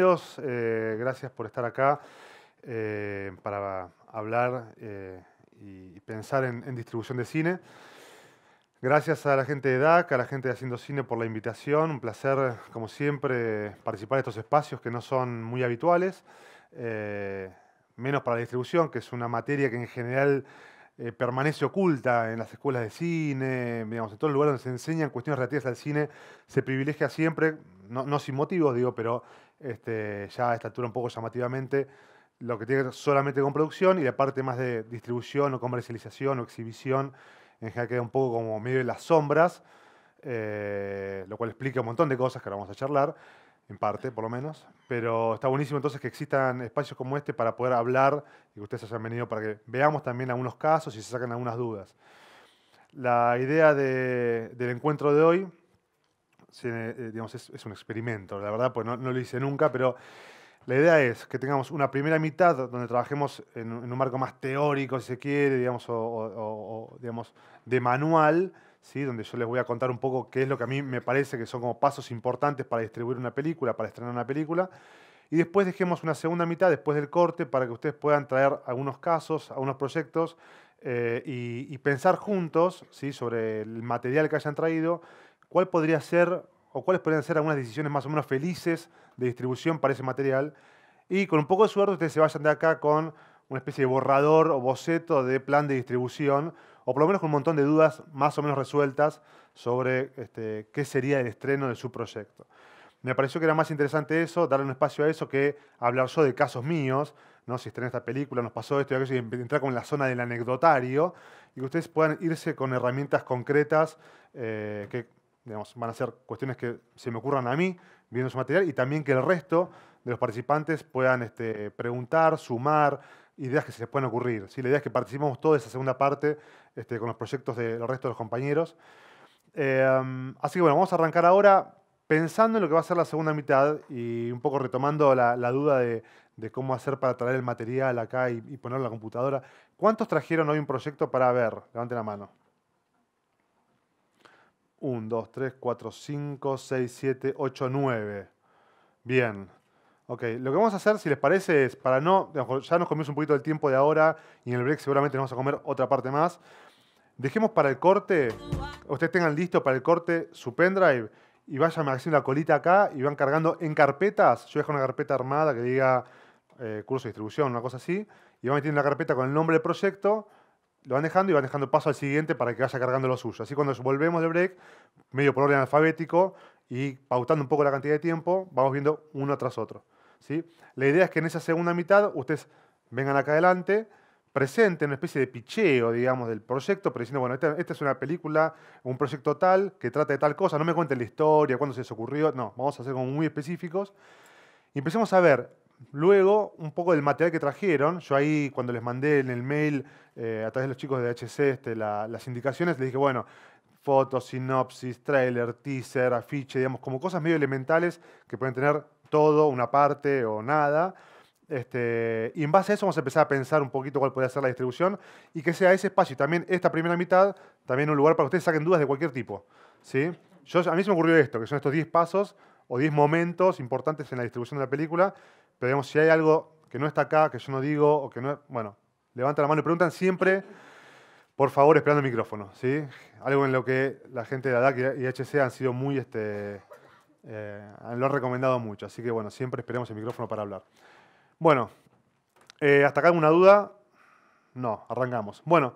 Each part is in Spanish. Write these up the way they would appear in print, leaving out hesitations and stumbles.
bienvenidos. Gracias por estar acá para hablar y pensar en distribución de cine. Gracias a la gente de DAC, a la gente de Haciendo Cine por la invitación. Un placer, como siempre, participar de estos espacios que no son muy habituales. Menos para la distribución, que es una materia que en general permanece oculta en las escuelas de cine, digamos, en todo el lugar donde se enseñan cuestiones relativas al cine, se privilegia siempre, no sin motivos, digo, pero ya a esta altura un poco llamativamente, lo que tiene que ver solamente con producción y la parte más de distribución o comercialización o exhibición, en general queda un poco como medio de las sombras, lo cual explica un montón de cosas que ahora vamos a charlar, en parte por lo menos, pero está buenísimo entonces que existan espacios como este para poder hablar y que ustedes hayan venido para que veamos también algunos casos y se saquen algunas dudas. La idea del encuentro de hoy digamos, es un experimento, la verdad, pues no lo hice nunca, pero la idea es que tengamos una primera mitad donde trabajemos en un marco más teórico, si se quiere, digamos, digamos, de manual, ¿sí? Donde yo les voy a contar un poco qué es lo que a mí me parece que son como pasos importantes para distribuir una película, para estrenar una película. Y después dejemos una segunda mitad, después del corte, para que ustedes puedan traer algunos casos, algunos proyectos y pensar juntos, ¿sí? Sobre el material que hayan traído, cuál podría ser o cuáles podrían ser algunas decisiones más o menos felices de distribución para ese material. Y con un poco de suerte ustedes se vayan de acá con una especie de borrador o boceto de plan de distribución, o por lo menos con un montón de dudas más o menos resueltas sobre qué sería el estreno de su proyecto. Me pareció que era más interesante eso, darle un espacio a eso, que hablar yo de casos míos, ¿no? Si estrené esta película, nos pasó esto y aquello, y entrar como en la zona del anecdotario, y que ustedes puedan irse con herramientas concretas que digamos, van a ser cuestiones que se me ocurran a mí viendo su material y también que el resto de los participantes puedan preguntar, sumar ideas que se les puedan ocurrir, ¿sí? La idea es que participemos toda esa segunda parte con los proyectos de los restos de los compañeros. Así que bueno, vamos a arrancar ahora pensando en lo que va a ser la segunda mitad y un poco retomando la duda de cómo hacer para traer el material acá y ponerlo en la computadora. ¿Cuántos trajeron hoy un proyecto para ver? Levanten la mano. 1, 2, 3, 4, 5, 6, 7, 8, 9. Bien. Ok, lo que vamos a hacer, si les parece, es para no... digamos, ya nos comimos un poquito del tiempo de ahora y en el break seguramente nos vamos a comer otra parte más. Dejemos para el corte, ustedes tengan listo para el corte su pendrive y vayan haciendo la colita acá y van cargando en carpetas. Yo dejo una carpeta armada que diga curso de distribución, una cosa así, y van metiendo la carpeta con el nombre del proyecto, lo van dejando y van dejando paso al siguiente para que vaya cargando lo suyo. Así cuando volvemos del break, medio por orden alfabético y pautando un poco la cantidad de tiempo, vamos viendo uno tras otro, ¿sí? La idea es que en esa segunda mitad ustedes vengan acá adelante, presenten una especie de picheo, digamos, del proyecto, pero diciendo, bueno, esta es una película, un proyecto tal, que trata de tal cosa, no me cuenten la historia, cuándo se les ocurrió, no, vamos a ser como muy específicos. Y empecemos a ver luego un poco del material que trajeron. Yo ahí, cuando les mandé en el mail, a través de los chicos de HC, las indicaciones, les dije, bueno, fotos, sinopsis, trailer, teaser, afiche, digamos, como cosas medio elementales que pueden tener todo, una parte o nada. Y en base a eso vamos a empezar a pensar un poquito cuál puede ser la distribución y que sea ese espacio y también esta primera mitad, también un lugar para que ustedes saquen dudas de cualquier tipo, ¿sí? A mí se me ocurrió esto, que son estos 10 pasos o 10 momentos importantes en la distribución de la película, pero digamos, si hay algo que no está acá, que yo no digo, o que no, bueno, levantan la mano y preguntan siempre, por favor, esperando el micrófono, ¿sí? Algo en lo que la gente de ADAC y HC han sido muy, lo han recomendado mucho, así que bueno, siempre esperemos el micrófono para hablar. Bueno, ¿hasta acá alguna duda? No, arrancamos. Bueno,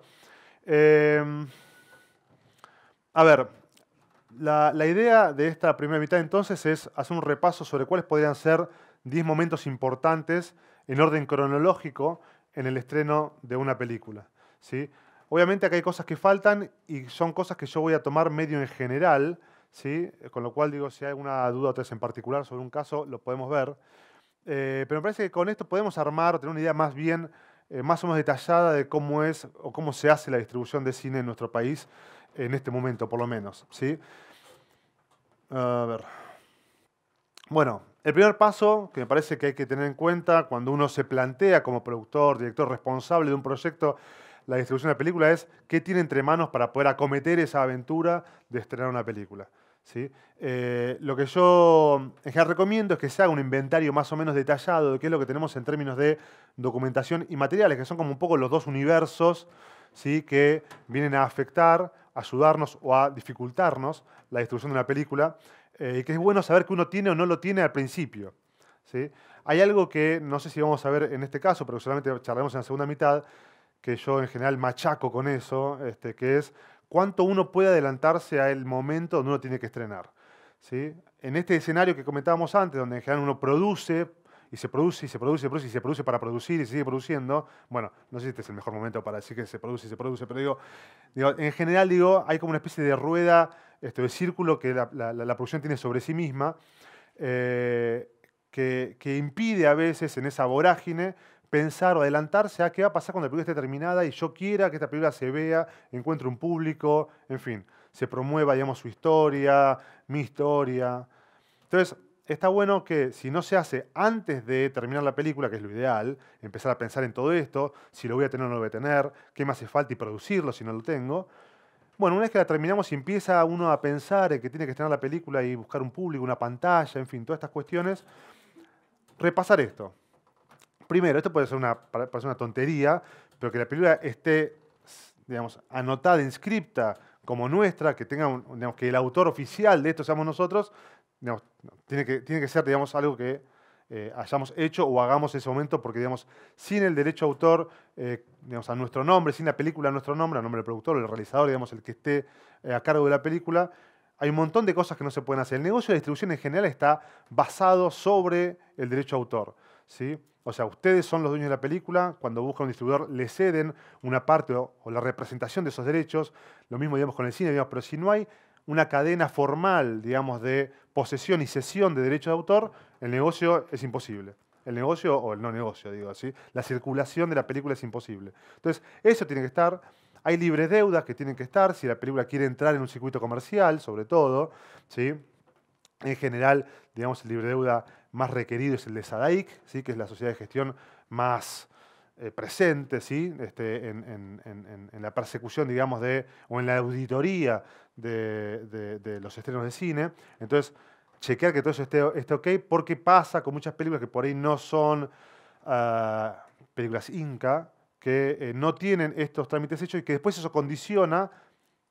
a ver, la idea de esta primera mitad entonces es hacer un repaso sobre cuáles podrían ser 10 momentos importantes en orden cronológico en el estreno de una película, ¿sí? Obviamente acá hay cosas que faltan y son cosas que yo voy a tomar medio en general, ¿sí? Con lo cual digo, si hay alguna duda o tres en particular sobre un caso, lo podemos ver. Pero me parece que con esto podemos armar o tener una idea más bien, más o menos detallada de cómo es o cómo se hace la distribución de cine en nuestro país en este momento, por lo menos, ¿sí? A ver. Bueno, el primer paso que me parece que hay que tener en cuenta cuando uno se plantea como productor, director responsable de un proyecto la distribución de la película es qué tiene entre manos para poder acometer esa aventura de estrenar una película, ¿sí? Lo que yo en general recomiendo es que se haga un inventario más o menos detallado de qué es lo que tenemos en términos de documentación y materiales, que son como un poco los dos universos, ¿sí? Que vienen a afectar, ayudarnos o a dificultarnos la distribución de una película, y que es bueno saber que uno tiene o no lo tiene al principio, ¿sí? Hay algo que no sé si vamos a ver en este caso, pero solamente charlaremos en la segunda mitad, que yo en general machaco con eso, que es cuánto uno puede adelantarse al momento donde uno tiene que estrenar, ¿sí? En este escenario que comentábamos antes, donde en general uno produce y se produce y se produce y se produce y se produce para producir y se sigue produciendo, bueno, no sé si este es el mejor momento para decir que se produce y se produce, pero en general hay como una especie de rueda, de círculo que la producción tiene sobre sí misma, eh, que impide a veces en esa vorágine pensar o adelantarse a qué va a pasar cuando la película esté terminada y yo quiera que esta película se vea, encuentre un público, en fin, se promueva, digamos, su historia, mi historia. Entonces, está bueno que si no se hace antes de terminar la película, que es lo ideal, empezar a pensar en todo esto, si lo voy a tener o no lo voy a tener, qué me hace falta y producirlo si no lo tengo. Bueno, una vez que la terminamos y empieza uno a pensar en que tiene que estrenar la película y buscar un público, una pantalla, en fin, todas estas cuestiones, repasar esto. Primero, esto puede ser parecer una tontería, pero que la película esté, digamos, anotada, inscripta como nuestra, que tenga, digamos, que el autor oficial de esto seamos nosotros, digamos, tiene que ser, digamos, algo que hayamos hecho o hagamos en ese momento, porque, digamos, sin el derecho a autor, digamos, a nuestro nombre, sin la película a nuestro nombre, a nombre del productor o el realizador, digamos, el que esté a cargo de la película, hay un montón de cosas que no se pueden hacer. El negocio de la distribución en general está basado sobre el derecho a autor, ¿sí? O sea, ustedes son los dueños de la película, cuando buscan un distribuidor le ceden una parte o la representación de esos derechos, lo mismo digamos con el cine, digamos, pero si no hay una cadena formal, digamos, de posesión y cesión de derechos de autor, el negocio es imposible. El negocio o el no negocio, digo así, la circulación de la película es imposible. Entonces, eso tiene que estar. Hay libres deudas que tienen que estar, si la película quiere entrar en un circuito comercial, sobre todo, ¿sí? En general, digamos, el libre deuda más requerido es el de SADAIC, ¿sí? Que es la sociedad de gestión más presente, ¿sí? En la persecución, digamos, o en la auditoría de los estrenos de cine. Entonces, chequear que todo eso esté ok, porque pasa con muchas películas que por ahí no son películas Inca, que no tienen estos trámites hechos y que después eso condiciona,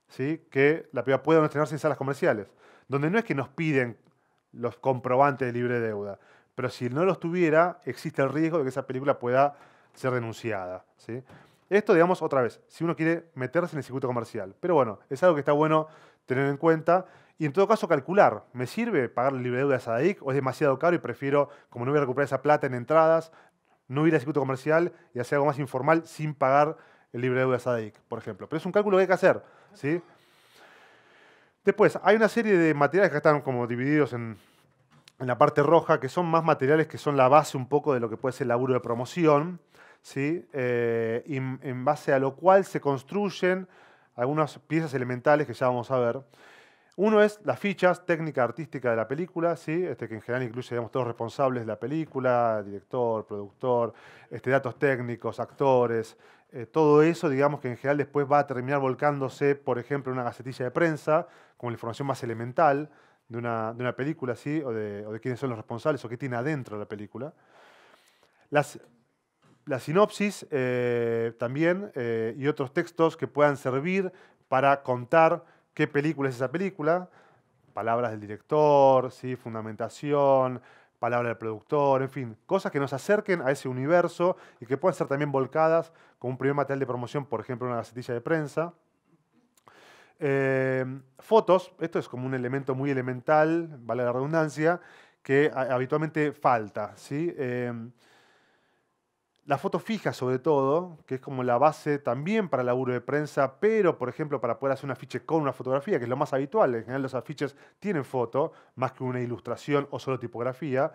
¿sí? Que la película pueda no estrenarse en salas comerciales, donde no es que nos piden los comprobantes de libre deuda, pero si no los tuviera, existe el riesgo de que esa película pueda ser denunciada, ¿sí? Esto, digamos, otra vez, si uno quiere meterse en el circuito comercial. Pero bueno, es algo que está bueno tener en cuenta y en todo caso calcular, ¿me sirve pagar la libre deuda de SADAIC o es demasiado caro y prefiero, como no voy a recuperar esa plata en entradas, no ir al circuito comercial y hacer algo más informal sin pagar el libre deuda de SADAIC, por ejemplo? Pero es un cálculo que hay que hacer, ¿sí? Después, hay una serie de materiales que están como divididos en la parte roja, que son más materiales que son la base un poco de lo que puede ser el laburo de promoción, ¿sí? Y en base a lo cual se construyen algunas piezas elementales que ya vamos a ver. Uno es las fichas técnica artística de la película, ¿sí? Que en general incluye, digamos, todos los responsables de la película, director, productor, datos técnicos, actores, todo eso, digamos, que en general después va a terminar volcándose, por ejemplo, en una gacetilla de prensa, como la información más elemental de una película, ¿sí? O de quiénes son los responsables o qué tiene adentro de la película. Las, la sinopsis también y otros textos que puedan servir para contar qué película es esa película, palabras del director, ¿sí? Fundamentación, palabra del productor, en fin, cosas que nos acerquen a ese universo y que puedan ser también volcadas como un primer material de promoción, por ejemplo, una gacetilla de prensa. Fotos, esto es como un elemento muy elemental, vale la redundancia, que habitualmente falta, ¿sí? La foto fija sobre todo, que es como la base también para el laburo de prensa, pero por ejemplo para poder hacer un afiche con una fotografía, que es lo más habitual, en general los afiches tienen foto, más que una ilustración o solo tipografía.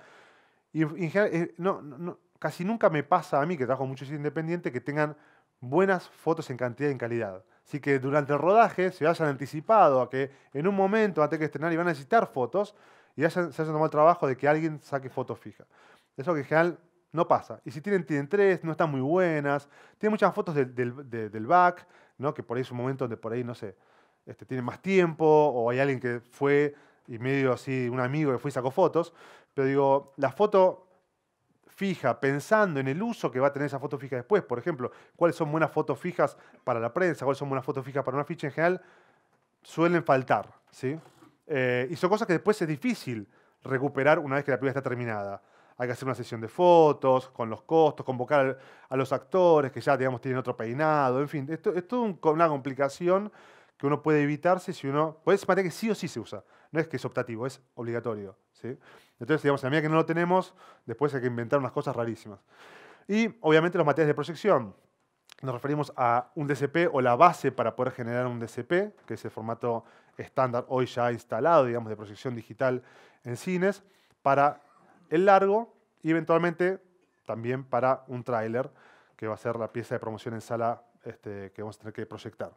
Y en general, casi nunca me pasa a mí, que trabajo mucho en independiente, que tengan buenas fotos en cantidad y en calidad. Así que durante el rodaje se hayan anticipado a que en un momento, antes de estrenar, iban a necesitar fotos y se hayan tomado el trabajo de que alguien saque fotos fijas. Eso que en general no pasa. Y si tienen tres, no están muy buenas. Tienen muchas fotos del back, ¿no? Que por ahí es un momento donde por ahí, no sé, tienen más tiempo, o hay alguien que fue y medio así, un amigo que fue y sacó fotos. Pero digo, la foto fija, pensando en el uso que va a tener esa foto fija después, por ejemplo, cuáles son buenas fotos fijas para la prensa, cuáles son buenas fotos fijas para una ficha en general, suelen faltar, ¿sí? Y son cosas que después es difícil recuperar una vez que la película está terminada. Hay que hacer una sesión de fotos, con los costos, convocar a los actores que ya, digamos, tienen otro peinado, en fin, esto es toda una complicación que uno puede evitarse si uno... Pues es materia que sí o sí se usa, no es que es optativo, es obligatorio, ¿sí? Entonces, digamos, a medida que no lo tenemos, después hay que inventar unas cosas rarísimas. Y, obviamente, los materiales de proyección. Nos referimos a un DCP o la base para poder generar un DCP, que es el formato estándar hoy ya instalado, digamos, de proyección digital en cines, para el largo y eventualmente también para un tráiler, que va a ser la pieza de promoción en sala que vamos a tener que proyectar.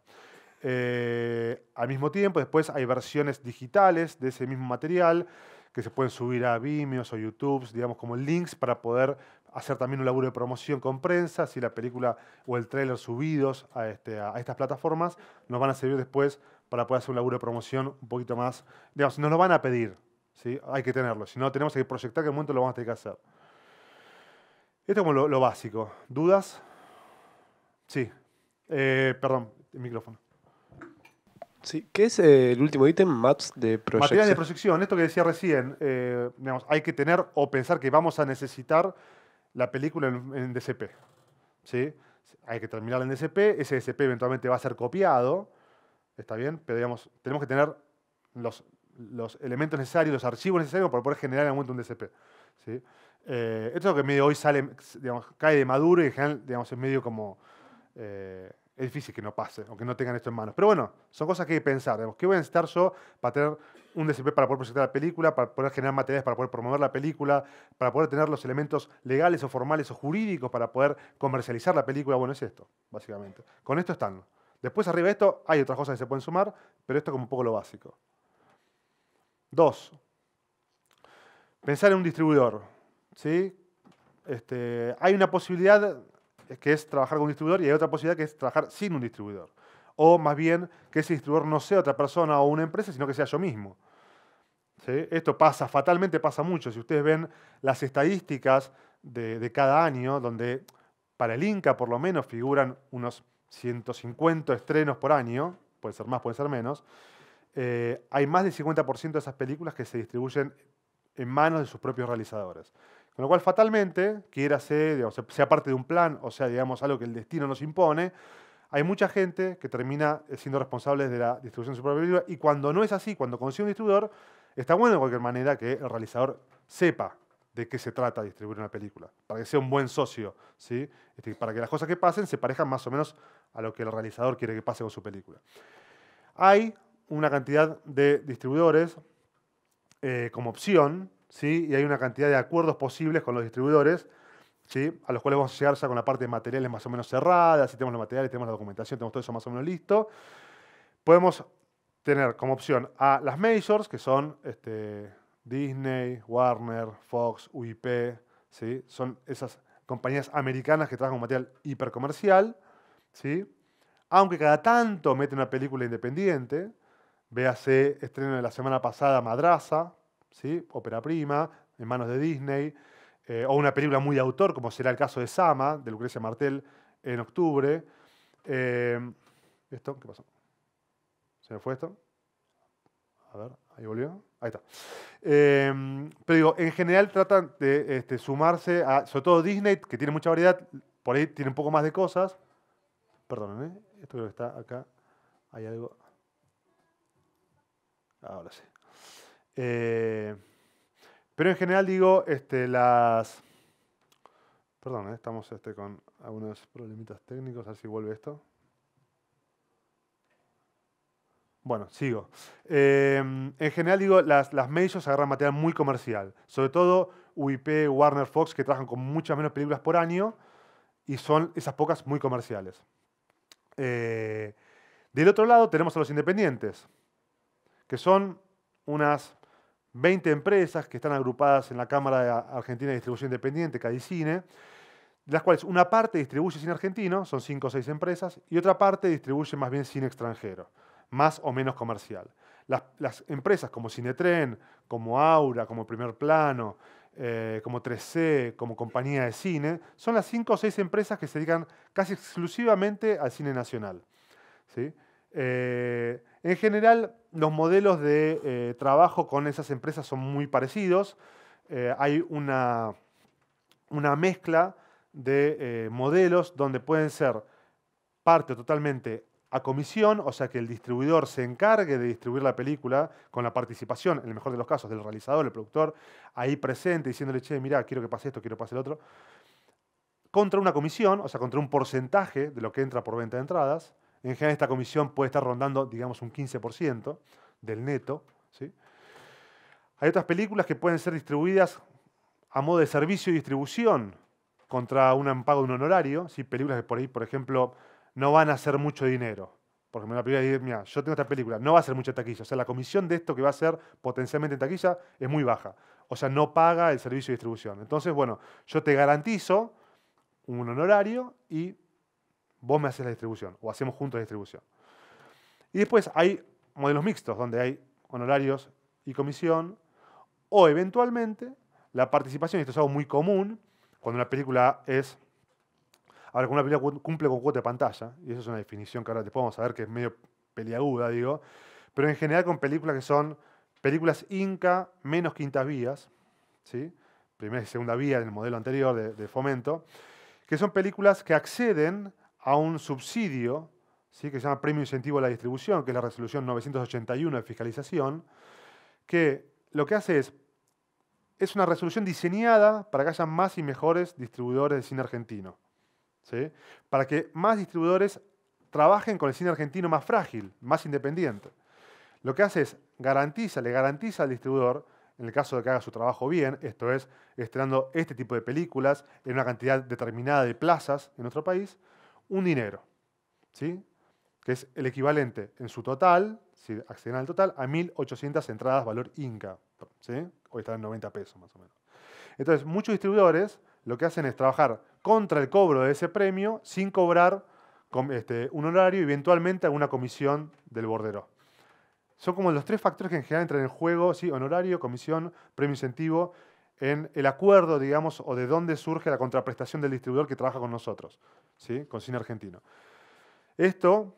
Al mismo tiempo, después hay versiones digitales de ese mismo material que se pueden subir a Vimeo o YouTube, digamos, como links para poder hacer también un laburo de promoción con prensa. Si la película o el tráiler subidos a estas plataformas nos van a servir después para poder hacer un laburo de promoción un poquito más, digamos, nos lo van a pedir, ¿sí? Hay que tenerlo, si no tenemos que proyectar, que en un momento lo vamos a tener que hacer. Esto es como lo básico. ¿Dudas? Sí. Perdón, el micrófono. Sí, ¿qué es el último ítem? Maps de Materiales de proyección. proyección, esto que decía recién, digamos, hay que tener o pensar que vamos a necesitar la película en DCP, ¿sí? Hay que terminarla en DCP, ese DCP eventualmente va a ser copiado, ¿está bien? Pero digamos, tenemos que tener los elementos necesarios, los archivos necesarios para poder generar en algún momento un DCP, ¿sí? Esto es lo que medio hoy sale, digamos, cae de maduro y en general, digamos, es medio como... es difícil que no pase, aunque no tengan esto en manos. Pero bueno, son cosas que hay que pensar. Digamos, ¿qué voy a necesitar yo para tener un DCP para poder proyectar la película, para poder generar materiales para poder promover la película, para poder tener los elementos legales o formales o jurídicos para poder comercializar la película? Bueno, es esto, básicamente. Con esto están. Después, arriba de esto, hay otras cosas que se pueden sumar, pero esto es como un poco lo básico. 2. Pensar en un distribuidor, ¿sí? Hay una posibilidad que es trabajar con un distribuidor y hay otra posibilidad que es trabajar sin un distribuidor. O más bien que ese distribuidor no sea otra persona o una empresa, sino que sea yo mismo. ¿Sí? Esto pasa, fatalmente pasa mucho. Si ustedes ven las estadísticas de cada año, donde para el Inca por lo menos figuran unos 150 estrenos por año, puede ser más, puede ser menos, hay más del 50% de esas películas que se distribuyen en manos de sus propios realizadores. Con lo cual, fatalmente, quiera ser, digamos, sea parte de un plan, o sea, digamos, algo que el destino nos impone, hay mucha gente que termina siendo responsable de la distribución de su propia película, y cuando no es así, cuando consigue un distribuidor, está bueno de cualquier manera que el realizador sepa de qué se trata distribuir una película, para que sea un buen socio, ¿sí? Para que las cosas que pasen se parezcan más o menos a lo que el realizador quiere que pase con su película. Hay una cantidad de distribuidores como opción, ¿sí? Y hay una cantidad de acuerdos posibles con los distribuidores, ¿sí? A los cuales vamos a llegar ya con la parte de materiales más o menos cerrada, si tenemos los materiales, tenemos la documentación, tenemos todo eso más o menos listo. Podemos tener como opción a las majors, que son Disney, Warner, Fox, UIP, ¿sí? Son esas compañías americanas que trabajan con material hipercomercial, ¿sí? Aunque cada tanto meten una película independiente, véase estreno de la semana pasada Madraza, ¿sí? Ópera prima, en manos de Disney, o una película muy de autor, como será el caso de Sama, de Lucrecia Martel, en octubre. ¿Esto? ¿Qué pasó? ¿Se me fue esto? A ver, ahí volvió. Ahí está. Pero digo, en general tratan de sumarse a, sobre todo Disney, que tiene mucha variedad, por ahí tiene un poco más de cosas. Perdón, ¿eh? Esto creo que está acá. Hay algo. Ahora sí. Pero en general digo, Perdón, estamos con algunos problemitas técnicos, a ver si vuelve esto. Bueno, sigo. En general digo, las majors agarran material muy comercial. Sobre todo UIP, Warner, Fox, que trabajan con muchas menos películas por año y son esas pocas muy comerciales. Del otro lado tenemos a los independientes, que son unas 20 empresas que están agrupadas en la Cámara Argentina de Distribución Independiente, Cadicine, de las cuales una parte distribuye cine argentino, son 5 o 6 empresas, y otra parte distribuye más bien cine extranjero. más o menos comercial. Las empresas como Cinetren, como Aura, como Primer Plano, como 3C, como compañía de cine, son las 5 o 6 empresas que se dedican casi exclusivamente al cine nacional, ¿sí? En general, los modelos de trabajo con esas empresas son muy parecidos. Hay una mezcla de modelos donde pueden ser parte totalmente a comisión, o sea que el distribuidor se encargue de distribuir la película con la participación, en el mejor de los casos, del realizador, el productor, ahí presente, diciéndole, che, mirá, quiero que pase esto, quiero que pase el otro, contra una comisión, o sea, contra un porcentaje de lo que entra por venta de entradas. En general esta comisión puede estar rondando, digamos, un 15% del neto, ¿sí? Hay otras películas que pueden ser distribuidas a modo de servicio y distribución contra un pago de un honorario, ¿sí? Películas que por ahí, por ejemplo, no van a hacer mucho dinero. Porque me la película dice, mira, yo tengo esta película, no va a ser mucha taquilla. O sea, la comisión de esto que va a ser potencialmente en taquilla es muy baja. O sea, no paga el servicio de distribución. Entonces, bueno, yo te garantizo un honorario y vos me haces la distribución o hacemos juntos la distribución. Y después hay modelos mixtos donde hay honorarios y comisión o eventualmente la participación, y esto es algo muy común cuando una película es... Ahora, cuando una película cumple con cuota de pantalla, y eso es una definición que ahora después vamos a ver que es medio peliaguda, digo, pero en general con películas que son películas Inca menos quintas vías, ¿sí? Primera y segunda vía en el modelo anterior de Fomento, que son películas que acceden a un subsidio, ¿sí? Que se llama Premio Incentivo a la Distribución, que es la resolución 981 de fiscalización, que lo que hace es una resolución diseñada para que haya más y mejores distribuidores de cine argentino, ¿sí? Para que más distribuidores trabajen con el cine argentino más frágil, más independiente. Lo que hace es le garantiza al distribuidor, en el caso de que haga su trabajo bien, esto es, estrenando este tipo de películas en una cantidad determinada de plazas en nuestro país, un dinero, ¿sí? Que es el equivalente en su total, si acceden al total, a 1.800 entradas valor Inca, ¿sí? Hoy están en 90 pesos más o menos. Entonces, muchos distribuidores lo que hacen es trabajar contra el cobro de ese premio sin cobrar un horario y eventualmente alguna comisión del bordero. Son como los 3 factores que en general entran en juego, ¿sí? Honorario, comisión, premio incentivo, en el acuerdo, digamos, o de dónde surge la contraprestación del distribuidor que trabaja con nosotros, ¿sí? Con cine argentino. Esto,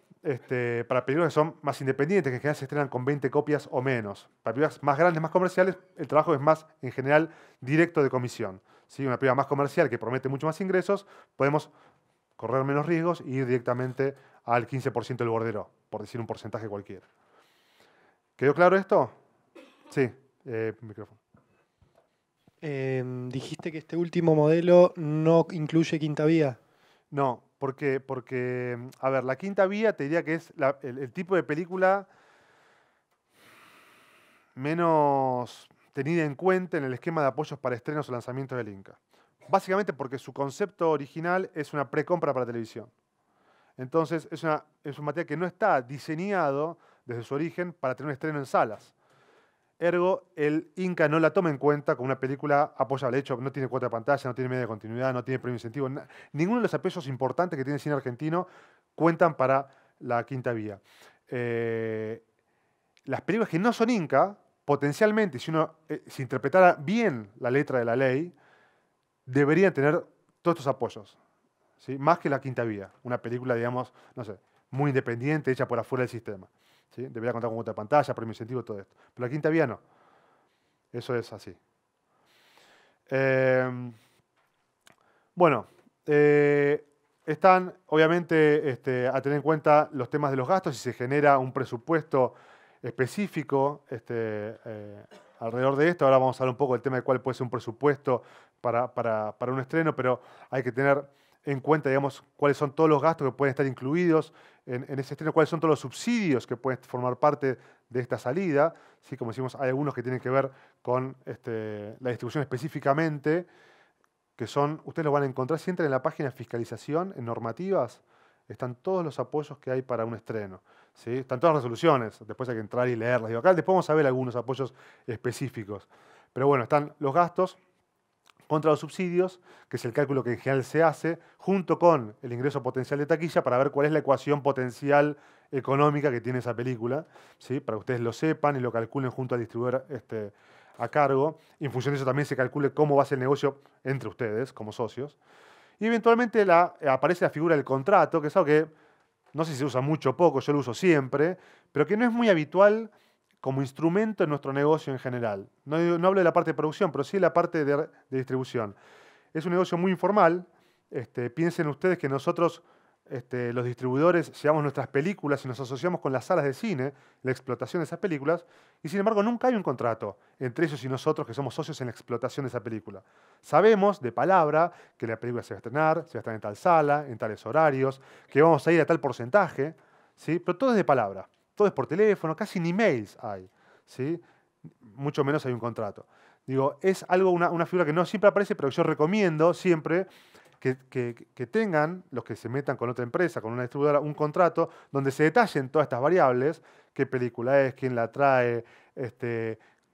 para películas que son más independientes, que en general se estrenan con 20 copias o menos. Para películas más grandes, más comerciales, el trabajo es más, en general, directo de comisión, ¿sí? Una película más comercial que promete mucho más ingresos, podemos correr menos riesgos y ir directamente al 15% del bordero, por decir un porcentaje cualquiera. ¿Quedó claro esto? Sí, micrófono. Dijiste que este último modelo no incluye quinta vía. No, porque, a ver, la quinta vía te diría que es el tipo de película menos tenida en cuenta en el esquema de apoyos para estrenos o lanzamientos del Inca. Básicamente porque su concepto original es una precompra para televisión. Entonces es un material que no está diseñado desde su origen para tener un estreno en salas. Ergo, el Inca no la toma en cuenta como una película apoyable. De hecho, no tiene cuota de pantalla, no tiene media de continuidad, no tiene premio incentivo. Ninguno de los apoyos importantes que tiene el cine argentino cuentan para la quinta vía. Las películas que no son Inca, potencialmente, si uno si interpretara bien la letra de la ley, deberían tener todos estos apoyos, ¿sí? Más que la quinta vía. Una película, digamos, no sé, muy independiente, hecha por afuera del sistema, ¿sí? Debería contar con cuota de pantalla, premio incentivo, todo esto. Pero la quinta vía no. Eso es así. Bueno, están obviamente a tener en cuenta los temas de los gastos y se genera un presupuesto específico alrededor de esto. Ahora vamos a hablar un poco del tema de cuál puede ser un presupuesto para un estreno, pero hay que tener en cuenta, digamos, cuáles son todos los gastos que pueden estar incluidos en ese estreno, cuáles son todos los subsidios que pueden formar parte de esta salida. ¿Sí? Como decimos, hay algunos que tienen que ver con la distribución específicamente, que son, ustedes lo van a encontrar si entran en la página de fiscalización, en normativas, están todos los apoyos que hay para un estreno, ¿sí? Están todas las resoluciones, después hay que entrar y leerlas. Digo, acá después vamos a ver algunos apoyos específicos. Pero bueno, están los gastos contra los subsidios, que es el cálculo que en general se hace, junto con el ingreso potencial de taquilla para ver cuál es la ecuación potencial económica que tiene esa película, ¿sí? Para que ustedes lo sepan y lo calculen junto al distribuidor a cargo. Y en función de eso también se calcule cómo va a ser el negocio entre ustedes, como socios. Y eventualmente aparece la figura del contrato, que es algo que no sé si se usa mucho o poco, yo lo uso siempre, pero que no es muy habitual como instrumento en nuestro negocio en general. No hablo de la parte de producción, pero sí de la parte de distribución. Es un negocio muy informal. Piensen ustedes que nosotros, los distribuidores, llevamos nuestras películas y nos asociamos con las salas de cine, la explotación de esas películas, y sin embargo nunca hay un contrato entre ellos y nosotros que somos socios en la explotación de esa película. Sabemos de palabra que la película se va a estrenar, se va a estrenar en tal sala, en tales horarios, que vamos a ir a tal porcentaje, ¿sí? Pero todo es de palabra, todo es por teléfono, casi ni mails hay, ¿sí? Mucho menos hay un contrato. Digo, es algo, una figura que no siempre aparece, pero que yo recomiendo siempre que tengan, los que se metan con otra empresa, con una distribuidora, un contrato donde se detallen todas estas variables, qué película es, quién la trae,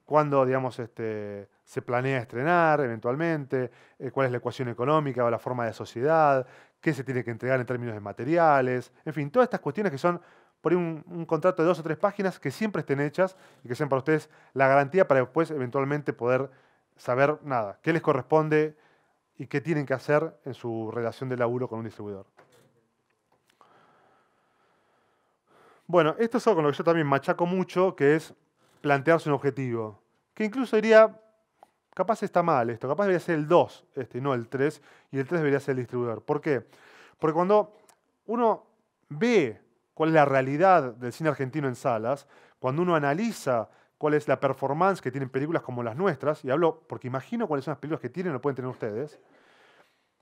cuándo, digamos, se planea estrenar eventualmente, cuál es la ecuación económica o la forma de sociedad, qué se tiene que entregar en términos de materiales, en fin, todas estas cuestiones que son por ahí un contrato de 2 o 3 páginas que siempre estén hechas y que sean para ustedes la garantía para después eventualmente poder saber nada, qué les corresponde y qué tienen que hacer en su relación de laburo con un distribuidor. Bueno, esto es algo con lo que yo también machaco mucho, que es plantearse un objetivo. Que incluso diría, capaz está mal esto, capaz debería ser el 2, y no el 3, y el 3 debería ser el distribuidor. ¿Por qué? Porque cuando uno ve cuál es la realidad del cine argentino en salas, cuando uno analiza cuál es la performance que tienen películas como las nuestras, y hablo porque imagino cuáles son las películas que tienen o pueden tener ustedes,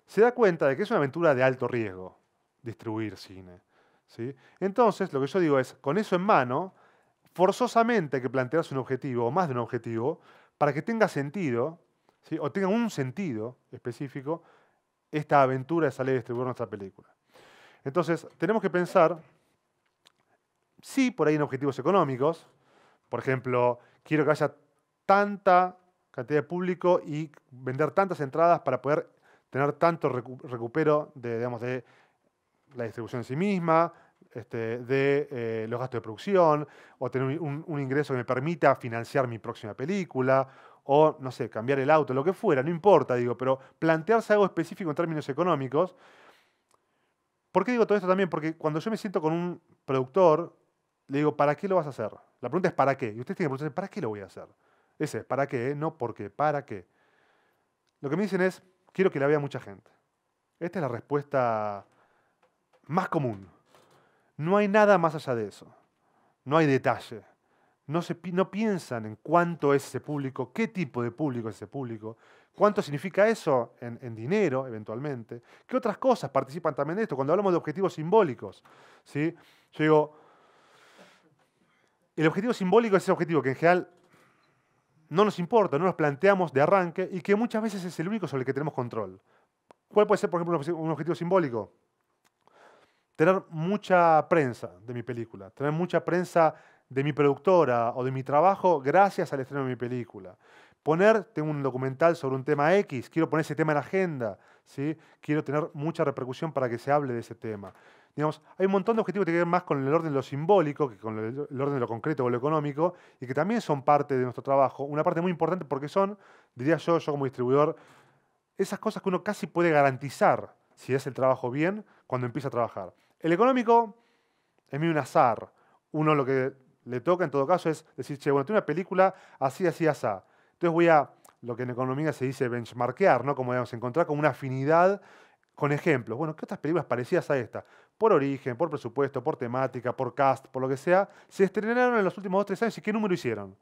se da cuenta de que es una aventura de alto riesgo distribuir cine, ¿sí? Entonces, lo que yo digo es, con eso en mano, forzosamente hay que plantearse un objetivo, o más de un objetivo, para que tenga sentido, ¿sí? O tenga un sentido específico, esta aventura de salir a distribuir nuestra película. Entonces, tenemos que pensar, sí, por ahí en objetivos económicos, por ejemplo, quiero que haya tanta cantidad de público y vender tantas entradas para poder tener tanto recupero de, digamos, de la distribución en sí misma, de los gastos de producción, o tener un ingreso que me permita financiar mi próxima película, o, no sé, cambiar el auto, lo que fuera, no importa, digo, pero plantearse algo específico en términos económicos. ¿Por qué digo todo esto también? Porque cuando yo me siento con un productor, le digo, ¿para qué lo vas a hacer? La pregunta es ¿para qué? Y usted tiene que preguntarse, ¿para qué lo voy a hacer? Ese es, ¿para qué? No ¿por qué? ¿Para qué? Lo que me dicen es, quiero que la vea mucha gente. Esta es la respuesta más común. No hay nada más allá de eso. No hay detalle. No piensan en cuánto es ese público, qué tipo de público es ese público, cuánto significa eso en dinero, eventualmente, qué otras cosas participan también de esto. Cuando hablamos de objetivos simbólicos, ¿sí? Yo digo, el objetivo simbólico es ese objetivo que en general no nos importa, no nos planteamos de arranque y que muchas veces es el único sobre el que tenemos control. ¿Cuál puede ser, por ejemplo, un objetivo simbólico? Tener mucha prensa de mi película, tener mucha prensa de mi productora o de mi trabajo gracias al estreno de mi película. Tengo un documental sobre un tema X, quiero poner ese tema en la agenda, ¿sí? Quiero tener mucha repercusión para que se hable de ese tema. Digamos, hay un montón de objetivos que tienen que ver más con el orden de lo simbólico que con el orden de lo concreto o lo económico y que también son parte de nuestro trabajo. Una parte muy importante porque son, diría yo como distribuidor, esas cosas que uno casi puede garantizar si hace el trabajo bien cuando empieza a trabajar. El económico es medio un azar. Uno lo que le toca en todo caso es decir, che, bueno, tengo una película así, así, así. Entonces voy a, lo que en economía se dice benchmarkear, ¿no? Como digamos, encontrar como una afinidad con ejemplos. Bueno, ¿qué otras películas parecidas a esta? Por origen, por presupuesto, por temática, por cast, por lo que sea, se estrenaron en los últimos 2 o 3 años y qué número hicieron.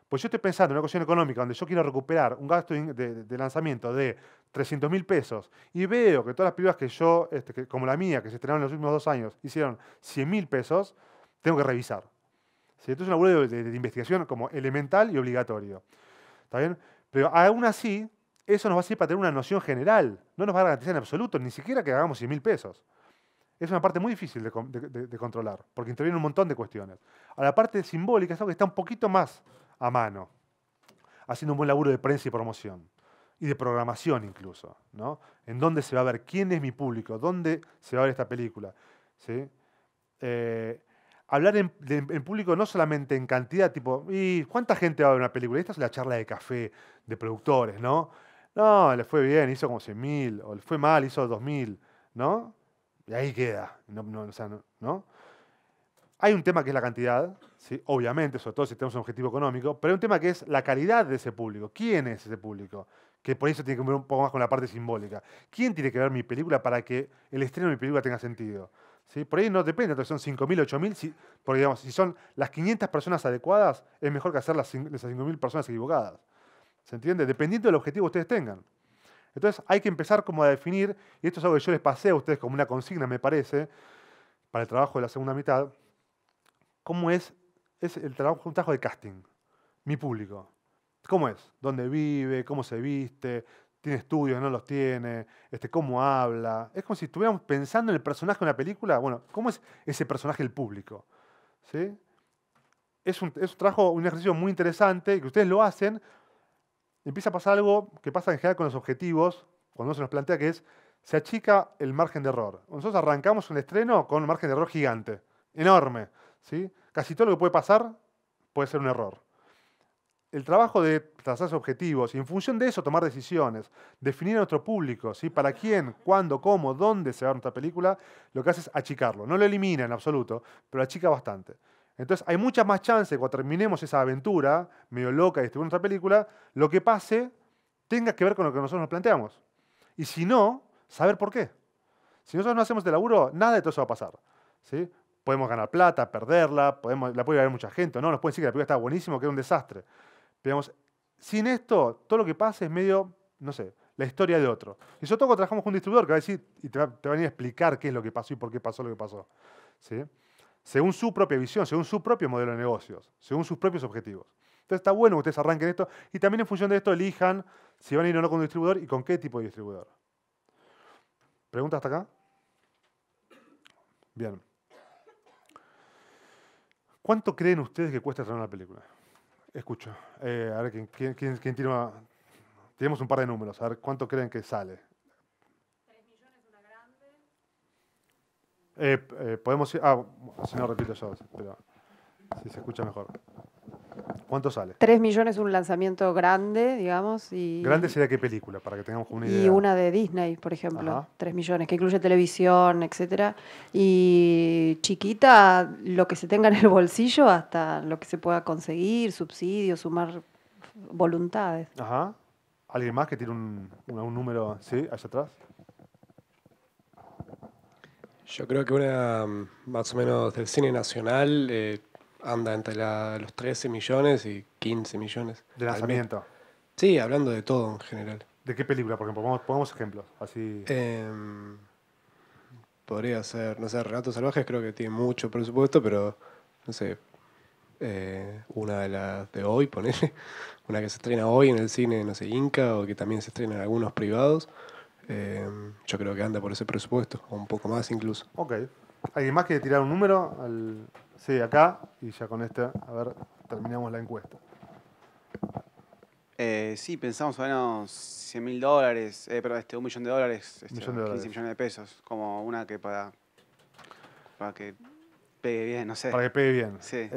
Pues yo estoy pensando en una cuestión económica donde yo quiero recuperar un gasto de lanzamiento de 300.000 pesos y veo que todas las películas que yo, como la mía, que se estrenaron en los últimos 2 años, hicieron 100.000 pesos, tengo que revisar. ¿Sí? Entonces es un laburo de investigación como elemental y obligatorio. ¿Está bien? Pero aún así, eso nos va a servir para tener una noción general. No nos va a garantizar en absoluto, ni siquiera que hagamos 100.000 pesos. Es una parte muy difícil de controlar, porque interviene un montón de cuestiones. A la parte simbólica es algo que está un poquito más a mano, haciendo un buen laburo de prensa y promoción, y de programación incluso, ¿no? En dónde se va a ver, quién es mi público, dónde se va a ver esta película, ¿sí? hablar en público no solamente en cantidad, tipo, ¿y cuánta gente va a ver una película? Esta es la charla de café de productores, ¿no? No, le fue bien, hizo como 100.000, o le fue mal, hizo 2.000, ¿no? Y ahí queda, o sea, ¿no? Hay un tema que es la cantidad, ¿sí? Obviamente, sobre todo si tenemos un objetivo económico, pero hay un tema que es la calidad de ese público. ¿Quién es ese público? Que por eso tiene que ver un poco más con la parte simbólica. ¿Quién tiene que ver mi película para que el estreno de mi película tenga sentido? ¿Sí? Por ahí no depende, entonces son 5.000, 8.000, porque digamos, si son las 500 personas adecuadas, es mejor que hacer las 5.000 personas equivocadas. ¿Se entiende? Dependiendo del objetivo que ustedes tengan. Entonces hay que empezar como a definir, y esto es algo que yo les pasé a ustedes como una consigna, me parece, para el trabajo de la segunda mitad, cómo es el trabajo, un trabajo de casting, mi público. ¿Cómo es? ¿Dónde vive? ¿Cómo se viste? ¿Tiene estudios? ¿No los tiene? ¿Cómo habla? Es como si estuviéramos pensando en el personaje de una película. Bueno, ¿cómo es ese personaje el público? ¿Sí? Es un trabajo, un ejercicio muy interesante que ustedes lo hacen. Empieza a pasar algo que pasa en general con los objetivos, cuando uno se los plantea, que es, se achica el margen de error. Nosotros arrancamos un estreno con un margen de error gigante, enorme. ¿Sí? Casi todo lo que puede pasar puede ser un error. El trabajo de trazarse objetivos y en función de eso tomar decisiones, definir a nuestro público, ¿sí? Para quién, cuándo, cómo, dónde se va a ver nuestra película, lo que hace es achicarlo. No lo elimina en absoluto, pero lo achica bastante. Entonces hay muchas más chances cuando terminemos esa aventura medio loca de distribuir nuestra película, lo que pase tenga que ver con lo que nosotros nos planteamos. Y si no, saber por qué. Si nosotros no hacemos este laburo, nada de todo eso va a pasar. ¿Sí? Podemos ganar plata, perderla, la puede ver mucha gente, ¿no? Nos pueden decir que la película está buenísimo, que era un desastre. Pero digamos, sin esto, todo lo que pasa es medio, no sé, la historia de otro. Y sobre todo cuando trabajamos con un distribuidor que va a decir y te va a venir a explicar qué es lo que pasó y por qué pasó lo que pasó. ¿Sí? Según su propia visión, según su propio modelo de negocios, según sus propios objetivos. Entonces está bueno que ustedes arranquen esto y también en función de esto elijan si van a ir o no con un distribuidor y con qué tipo de distribuidor. ¿Pregunta hasta acá? Bien. ¿Cuánto creen ustedes que cuesta estrenar una película? Escucho. A ver, ¿quién tiene una... Tenemos un par de números. A ver, ¿cuánto creen que sale? 3 millones una grande. Podemos ir... si no, repito yo, pero si se escucha mejor. ¿Cuánto sale? 3 millones un lanzamiento grande, digamos, ¿Grande sería qué película? Para que tengamos una y idea. una de Disney, por ejemplo, Ajá. 3 millones, que incluye televisión, etcétera. Y chiquita, lo que se tenga en el bolsillo hasta lo que se pueda conseguir, subsidios, sumar voluntades. Ajá. ¿Alguien más que tiene un número, sí, allá atrás? Yo creo que una más o menos del cine nacional anda entre los 13 millones y 15 millones. De al mes. lanzamiento. Sí, hablando de todo en general. ¿De qué película, por ejemplo? Pongamos ejemplos. Así. Podría ser, no sé, Relatos Salvajes creo que tiene mucho presupuesto, pero no sé, una de las de hoy, ponele, una que se estrena hoy en el cine, no sé, Inca, o que también se estrena en algunos privados, yo creo que anda por ese presupuesto, o un poco más incluso. Ok. ¿Alguien más quiere tirar un número? Sí, acá. Y ya con este, a ver, terminamos la encuesta. Sí, pensamos más o menos $100.000, perdón, $1 millón, Millón de 15 dólares. millones de pesos, como una que para que pegue bien, no sé. Para que pegue bien. Sí,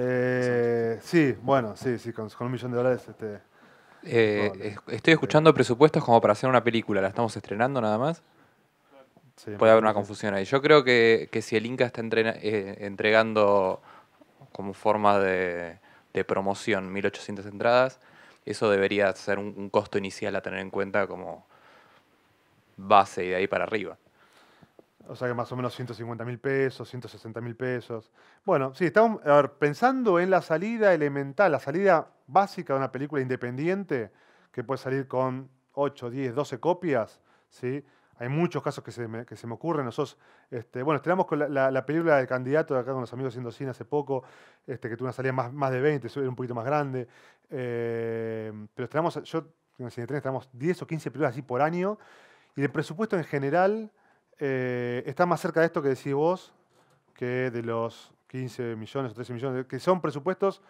Sí, bueno, sí, con $1 millón. Probable. Estoy escuchando presupuestos como para hacer una película. ¿La estamos estrenando nada más? Sí, Puede haber una sí. confusión ahí. Yo creo que si el Inca está entregando como forma de promoción 1.800 entradas, eso debería ser un costo inicial a tener en cuenta como base y de ahí para arriba. O sea que más o menos 150.000 pesos, 160.000 pesos. Bueno, sí, estamos a ver, pensando en la salida elemental, la salida básica de una película independiente, que puede salir con 8, 10, 12 copias, ¿sí? Hay muchos casos que se me ocurren. Nosotros, bueno, estrenamos con la película del candidato de acá con los amigos haciendo cine hace poco, que tuvo una salida más de 20, eso era un poquito más grande. Pero estrenamos, yo en el Cinetren estrenamos 10 o 15 películas así por año, y el presupuesto en general está más cerca de esto que decís vos, que de los 15 millones o 13 millones, que son presupuestos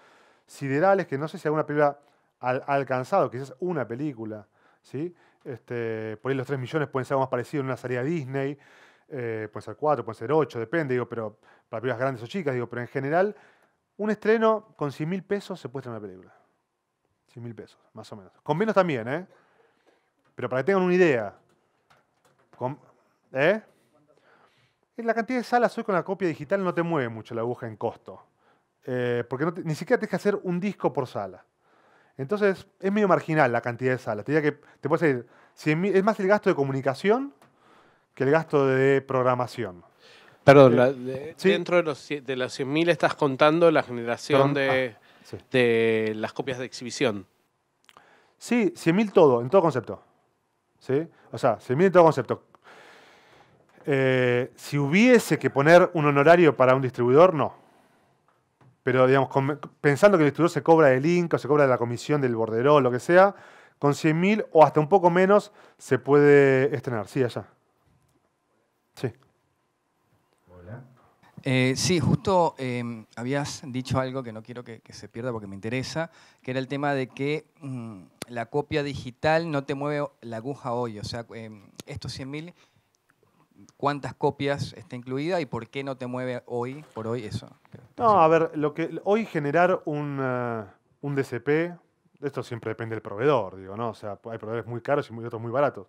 siderales que no sé si alguna película ha alcanzado, quizás una película, ¿sí? Por ahí los 3 millones pueden ser algo más parecido en una salida Disney. pueden ser 4, pueden ser 8, depende, digo, pero para películas grandes o chicas, digo, pero en general, un estreno con 100.000 pesos se puede estrenar una película. 100.000 pesos, más o menos. Con menos también, ¿eh? Pero para que tengan una idea. ¿Eh? La cantidad de salas hoy con la copia digital no te mueve mucho la aguja en costo. Porque ni siquiera tienes que hacer un disco por sala. Entonces, es medio marginal la cantidad de salas. Te diría que te puede salir 100.000, es más el gasto de comunicación que el gasto de programación. Perdón, sí. Dentro de los 100.000 estás contando la generación sí. de las copias de exhibición. Sí, 100.000 todo, en todo concepto. ¿Sí? O sea, 100.000 en todo concepto. Si hubiese que poner un honorario para un distribuidor, no. Pero, digamos, pensando que el distribuidor se cobra del Inca, o se cobra de la comisión del borderol, lo que sea, con 100.000 o hasta un poco menos se puede estrenar. Sí, allá. Sí. Hola. Sí, justo habías dicho algo que no quiero que se pierda porque me interesa, que era el tema de que la copia digital no te mueve la aguja hoy. O sea, estos 100.000, ¿cuántas copias está incluida y por qué no te mueve hoy por hoy eso? No, a ver, hoy generar un DCP, esto siempre depende del proveedor, digo, ¿no? O sea, hay proveedores muy caros y otros muy baratos.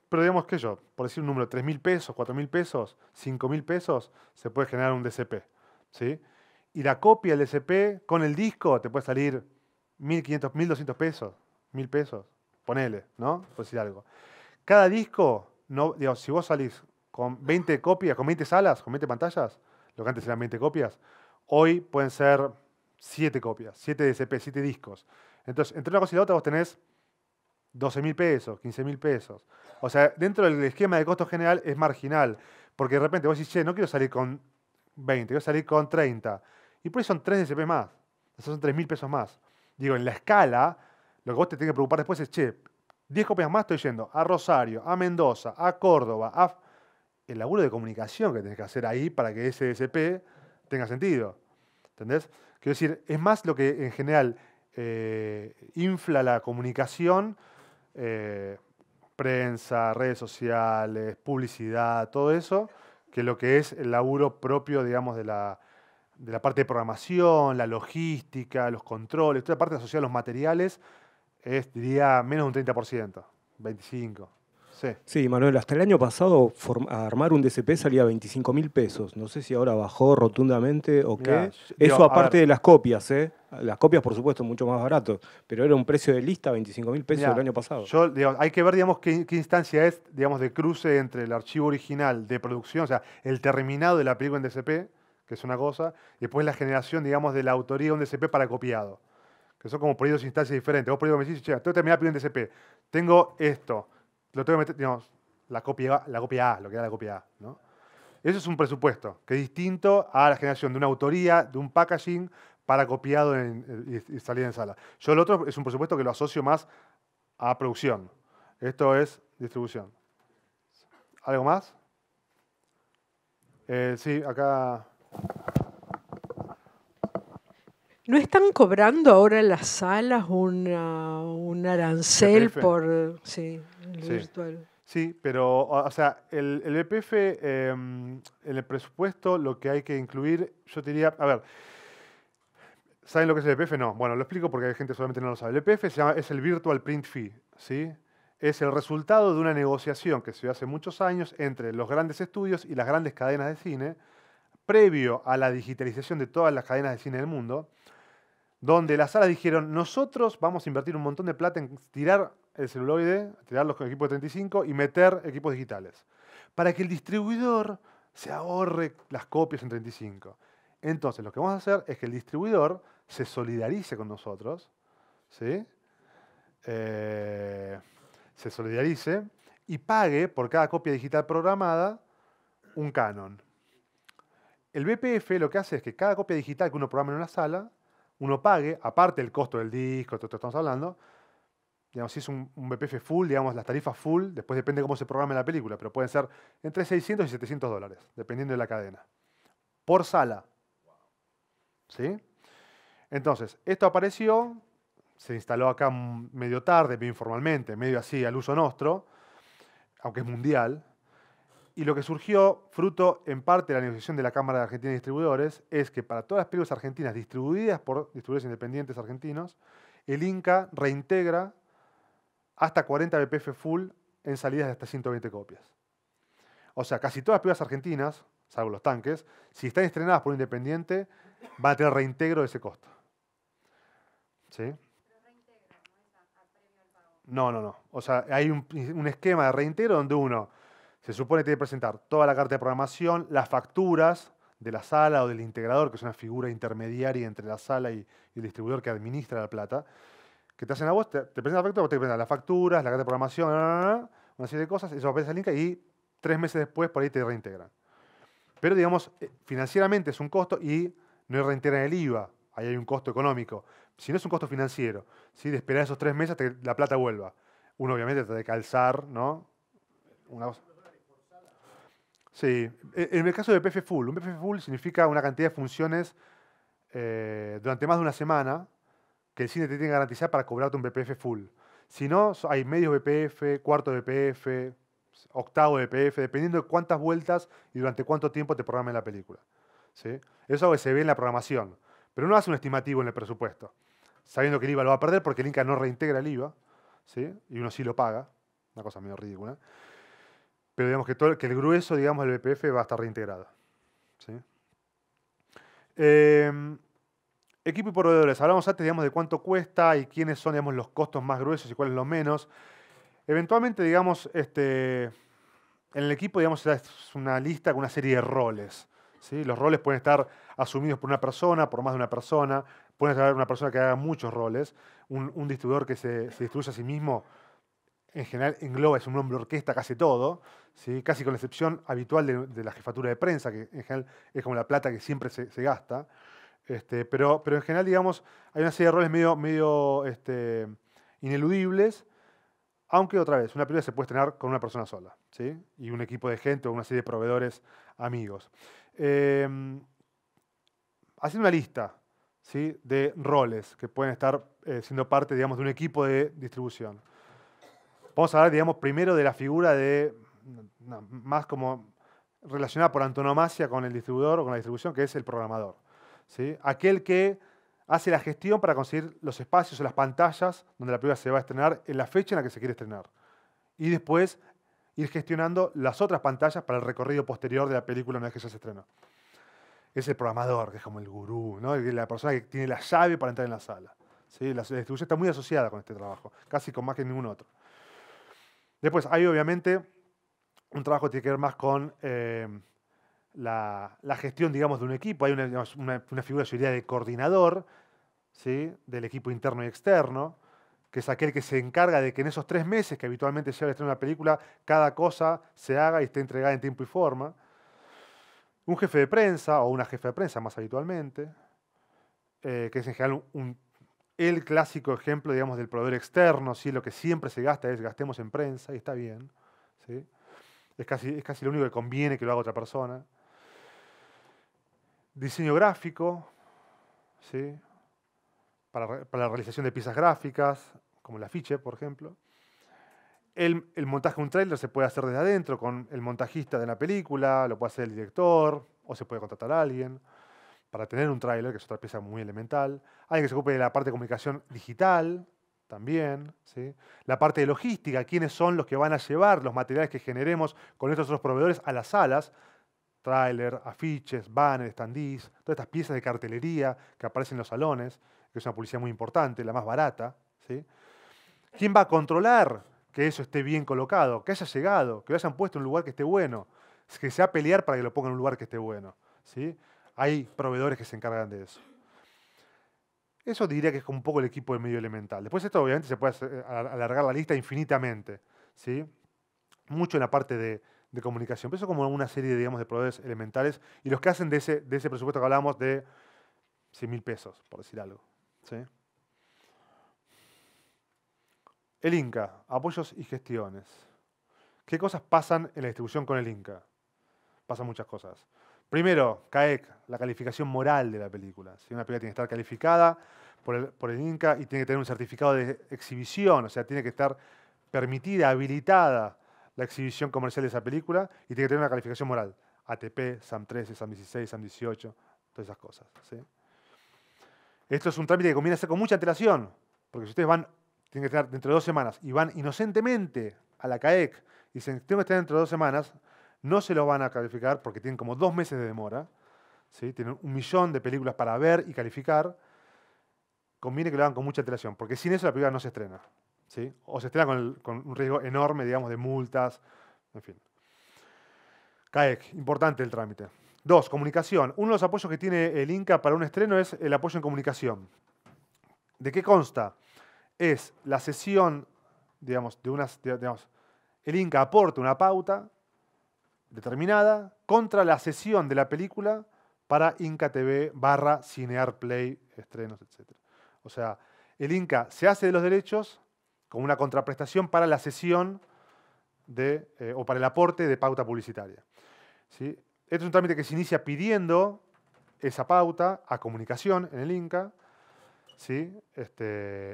Pero digamos que por decir un número, 3.000 pesos, 4.000 pesos, 5.000 pesos, se puede generar un DCP, ¿sí? Y la copia del DCP con el disco te puede salir 1.500, 1.200 pesos, 1.000 pesos, ponele, ¿no? Por decir algo. Cada disco, no, digamos, si vos salís con 20 copias, con 20 salas, con 20 pantallas, lo que antes eran 20 copias, hoy pueden ser 7 copias, 7 DCP, 7 discos. Entonces, entre una cosa y la otra vos tenés 12.000 pesos, 15.000 pesos. O sea, dentro del esquema de costo general es marginal. Porque de repente vos decís, che, no quiero salir con 20, quiero salir con 30. Y por ahí son 3 DCP más. Esos son 3.000 pesos más. Digo, en la escala, lo que vos te tenés que preocupar después es, che, 10 copias más estoy yendo a Rosario, a Mendoza, a Córdoba, el laburo de comunicación que tenés que hacer ahí para que ese DCP tenga sentido. ¿Entendés? Quiero decir, es más lo que en general infla la comunicación, prensa, redes sociales, publicidad, todo eso, que lo que es el laburo propio, digamos, de la parte de programación, la logística, los controles, toda la parte asociada a los materiales, es, diría, menos de un 30%, 25%. Sí. Sí, Manuel, hasta el año pasado armar un DCP salía 25.000 pesos. No sé si ahora bajó rotundamente o Mirá, qué. digo, Eso a aparte ver. de las copias, ¿eh? Las copias, por supuesto, mucho más barato. Pero era un precio de lista, 25.000 pesos Mirá, el año pasado. Digo, hay que ver, digamos, qué instancia es, digamos, de cruce entre el archivo original de producción, o sea, el terminado de la película en DCP, que es una cosa, y después la generación, digamos, de la autoría de un DCP para copiado. Que son como por ahí dos instancias diferentes. Vos por ahí me decís, che, tengo que terminar la película en DCP. Tengo esto. Lo tengo que meter, digamos, la copia A, lo que da la copia A, ¿no? Eso es un presupuesto, que es distinto a la generación de una autoría, de un packaging para copiado y salir en sala. Yo el otro es un presupuesto que lo asocio más a producción. Esto es distribución. ¿Algo más? Sí, acá. ¿No están cobrando ahora en las salas un arancel BPF. por sí, el Sí. virtual? Sí, pero, o sea, el BPF, en el presupuesto, lo que hay que incluir, yo te diría, a ver, ¿saben lo que es el BPF? No. Bueno, lo explico porque hay gente que solamente no lo sabe. El BPF es el Virtual Print Fee, ¿sí? Es el resultado de una negociación que se dio hace muchos años entre los grandes estudios y las grandes cadenas de cine, previo a la digitalización de todas las cadenas de cine del mundo, donde las salas dijeron, nosotros vamos a invertir un montón de plata en tirar el celuloide, tirar los equipos de 35 y meter equipos digitales, para que el distribuidor se ahorre las copias en 35. Entonces, lo que vamos a hacer es que el distribuidor se solidarice con nosotros, ¿sí? Se solidarice y pague por cada copia digital programada un canon. El BPF lo que hace es que cada copia digital que uno programa en una sala, uno pague, aparte del costo del disco, todo esto estamos hablando, digamos, si es un BPF full, digamos, las tarifas full, después depende de cómo se programe la película, pero pueden ser entre 600 y 700 dólares, dependiendo de la cadena. Por sala. ¿Sí? Entonces, esto apareció, se instaló acá medio tarde, medio informalmente, medio así al uso nuestro, aunque es mundial, Y lo que surgió, fruto en parte de la negociación de la Cámara de Argentina de Distribuidores, es que para todas las películas argentinas distribuidas por distribuidores independientes argentinos, el Inca reintegra hasta 40 BPF full en salidas de hasta 120 copias. O sea, casi todas las películas argentinas, salvo los tanques, si están estrenadas por un independiente, van a tener reintegro de ese costo. ¿Sí? No. O sea, hay un esquema de reintegro donde uno se supone que tiene que presentar toda la carta de programación, las facturas de la sala o del integrador, que es una figura intermediaria entre la sala y el distribuidor que administra la plata, que te hacen a vos, te presentan la factura, vos te presentan las facturas, la carta de programación, una serie de cosas, eso aparece al Inca y 3 meses después por ahí te reintegran. Pero digamos, financieramente es un costo y no reintegran el IVA, ahí hay un costo económico. Si no es un costo financiero, ¿sí? De esperar esos 3 meses hasta que la plata vuelva. Uno obviamente trata de calzar, ¿no? Una cosa. Sí, en el caso de BPF Full, un BPF Full significa una cantidad de funciones durante más de una semana que el cine te tiene que garantizar para cobrarte un BPF Full. Si no, hay medio BPF, cuarto BPF, octavo BPF, dependiendo de cuántas vueltas y durante cuánto tiempo te programen la película. ¿Sí? Eso es algo que se ve en la programación, pero uno hace un estimativo en el presupuesto, sabiendo que el IVA lo va a perder porque el Inca no reintegra el IVA, ¿sí? Y uno sí lo paga, una cosa medio ridícula. Pero digamos que el grueso, digamos, del BPF va a estar reintegrado. ¿Sí? Equipo y proveedores. Hablamos antes, digamos, de cuánto cuesta y quiénes son, digamos, los costos más gruesos y cuáles los menos. Eventualmente, digamos, en el equipo, digamos, es una lista con una serie de roles. ¿Sí? Los roles pueden estar asumidos por una persona, por más de una persona. Puede ser una persona que haga muchos roles. Un distribuidor que se distribuye a sí mismo, en general engloba, es un nombre orquesta casi todo, ¿sí? Casi con la excepción habitual de la jefatura de prensa, que en general es como la plata que siempre se gasta. Pero en general, digamos, hay una serie de roles medio ineludibles, aunque otra vez, una película se puede estrenar con una persona sola, ¿sí? Y un equipo de gente o una serie de proveedores amigos. Haciendo una lista, ¿sí? De roles que pueden estar siendo parte, digamos, de un equipo de distribución. Vamos a hablar, digamos, primero de la figura más como relacionada por antonomasia con el distribuidor o con la distribución, que es el programador. ¿Sí? Aquel que hace la gestión para conseguir los espacios o las pantallas donde la película se va a estrenar en la fecha en la que se quiere estrenar. Y después ir gestionando las otras pantallas para el recorrido posterior de la película una vez que ya se estrenó. Es el programador, que es como el gurú, ¿no? La persona que tiene la llave para entrar en la sala. ¿Sí? La distribución está muy asociada con este trabajo, casi con más que ningún otro. Después hay obviamente un trabajo que tiene que ver más con la gestión, digamos, de un equipo. Hay una figura, yo diría, de coordinador, ¿sí? Del equipo interno y externo, que es aquel que se encarga de que en esos 3 meses que habitualmente lleva el estreno de una película, cada cosa se haga y esté entregada en tiempo y forma. Un jefe de prensa o una jefa de prensa más habitualmente, que es en general el clásico ejemplo, digamos, del proveedor externo, ¿sí? Lo que siempre se gasta es gastemos en prensa y está bien, ¿sí? Es casi lo único que conviene que lo haga otra persona. Diseño gráfico, ¿sí? Para la realización de piezas gráficas, como el afiche, por ejemplo. El montaje de un tráiler se puede hacer desde adentro con el montajista de la película, lo puede hacer el director, o se puede contratar a alguien para tener un tráiler, que es otra pieza muy elemental. Alguien que se ocupe de la parte de comunicación digital, también, ¿sí? La parte de logística, quiénes son los que van a llevar los materiales que generemos con estos otros proveedores a las salas. Tráiler, afiches, banners, standees, todas estas piezas de cartelería que aparecen en los salones, que es una publicidad muy importante, la más barata, ¿sí? ¿Quién va a controlar que eso esté bien colocado, que haya llegado, que lo hayan puesto en un lugar que esté bueno, que se va a pelear para que lo pongan en un lugar que esté bueno, ¿sí? Hay proveedores que se encargan de eso. Eso diría que es como un poco el equipo de medio elemental. Después esto obviamente se puede alargar la lista infinitamente, ¿sí? Mucho en la parte de comunicación. Pero eso como una serie, digamos, de proveedores elementales y los que hacen de ese presupuesto que hablábamos de 100.000 pesos, por decir algo, ¿sí? El Inca, apoyos y gestiones. ¿Qué cosas pasan en la distribución con el Inca? Pasan muchas cosas. Primero, CAEC, la calificación moral de la película. Si una película tiene que estar calificada por el Inca y tiene que tener un certificado de exhibición, o sea, tiene que estar permitida, habilitada la exhibición comercial de esa película y tiene que tener una calificación moral. ATP, SAM 13, SAM 16, SAM 18, todas esas cosas. ¿Sí? Esto es un trámite que conviene hacer con mucha antelación, porque si ustedes van, tienen que estar dentro de 2 semanas y van inocentemente a la CAEC y dicen, tengo que estar dentro de 2 semanas, no se los van a calificar porque tienen como 2 meses de demora. ¿Sí? Tienen 1 millón de películas para ver y calificar. Conviene que lo hagan con mucha antelación, porque sin eso la película no se estrena. ¿Sí? O se estrena con un riesgo enorme, digamos, de multas, en fin. CAEC, importante el trámite. 2, comunicación. Uno de los apoyos que tiene el Inca para un estreno es el apoyo en comunicación. ¿De qué consta? Es la sesión, digamos, el Inca aporta una pauta determinada contra la sesión de la película para Inca TV / Cinear Play, estrenos, etc. O sea, el Inca se hace de los derechos con una contraprestación para la sesión o para el aporte de pauta publicitaria. ¿Sí? Este es un trámite que se inicia pidiendo esa pauta a comunicación en el Inca. ¿Sí?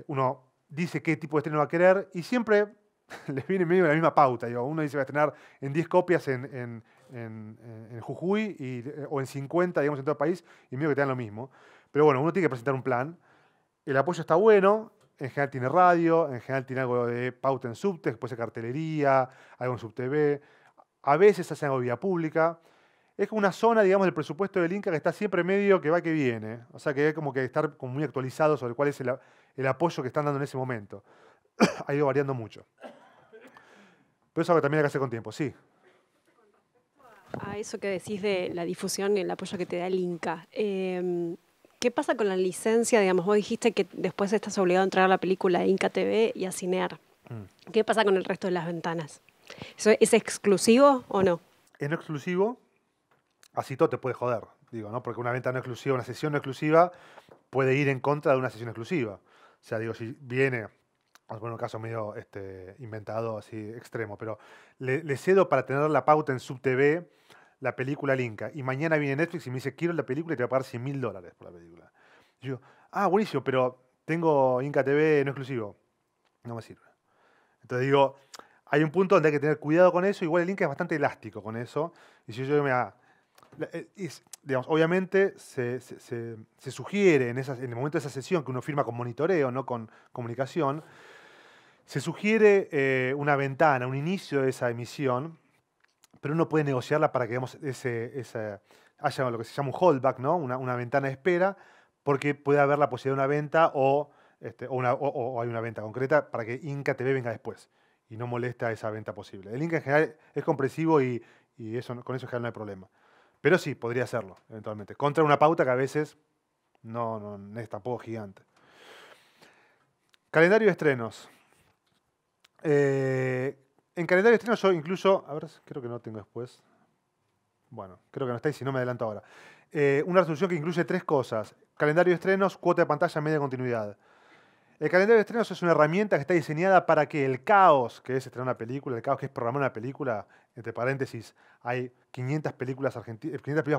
Uno dice qué tipo de estreno va a querer y siempre les viene medio la misma pauta. Digo, uno dice que va a estrenar en 10 copias en Jujuy o en 50, digamos, en todo el país, y medio que te dan lo mismo. Pero bueno, uno tiene que presentar un plan. El apoyo está bueno, en general tiene radio, en general tiene algo de pauta en subte, después de cartelería, algo en subtv. A veces hace algo vía pública. Es como una zona, digamos, del presupuesto del Inca que está siempre medio que va que viene. O sea que hay como que estar como muy actualizado sobre cuál es el apoyo que están dando en ese momento. Ha ido variando mucho. Pero eso también hay que hacer con tiempo, sí. A eso que decís de la difusión y el apoyo que te da el Inca. ¿Qué pasa con la licencia? Digamos, vos dijiste que después estás obligado a entrar a la película a Inca TV y a Cinear. ¿Qué pasa con el resto de las ventanas? ¿Eso es exclusivo o no? Es no exclusivo, así todo te puede joder, digo, ¿no? Porque una venta no exclusiva, una sesión no exclusiva, puede ir en contra de una sesión exclusiva. O sea, digo, si viene, bueno, un caso medio inventado, así extremo, pero le cedo para tener la pauta en SubTV la película al Inca. Y mañana viene Netflix y me dice, quiero la película y te voy a pagar $100.000 por la película. Y yo, buenísimo, pero tengo Inca TV no exclusivo. No me sirve. Entonces digo, hay un punto donde hay que tener cuidado con eso. Igual el Inca es bastante elástico con eso. Y si yo digo, mira, digamos, obviamente se sugiere en el momento de esa sesión que uno firma con monitoreo, no con comunicación, se sugiere una ventana, un inicio de esa emisión, pero uno puede negociarla para que digamos, haya lo que se llama un holdback, ¿no? Una ventana de espera, porque puede haber la posibilidad de una venta o hay una venta concreta para que Inca TV venga después y no molesta esa venta posible. El Inca en general es comprensivo y con eso en general no hay problema. Pero sí, podría hacerlo, eventualmente. Contra una pauta que a veces no es tampoco gigante. Calendario de estrenos. En calendario de estrenos yo incluyo, a ver, creo que no tengo después. Bueno, creo que no está y si no me adelanto ahora. Una resolución que incluye 3 cosas. Calendario de estrenos, cuota de pantalla, media continuidad. El calendario de estrenos es una herramienta que está diseñada para que el caos, que es estrenar una película, el caos que es programar una película, entre paréntesis, hay 500 películas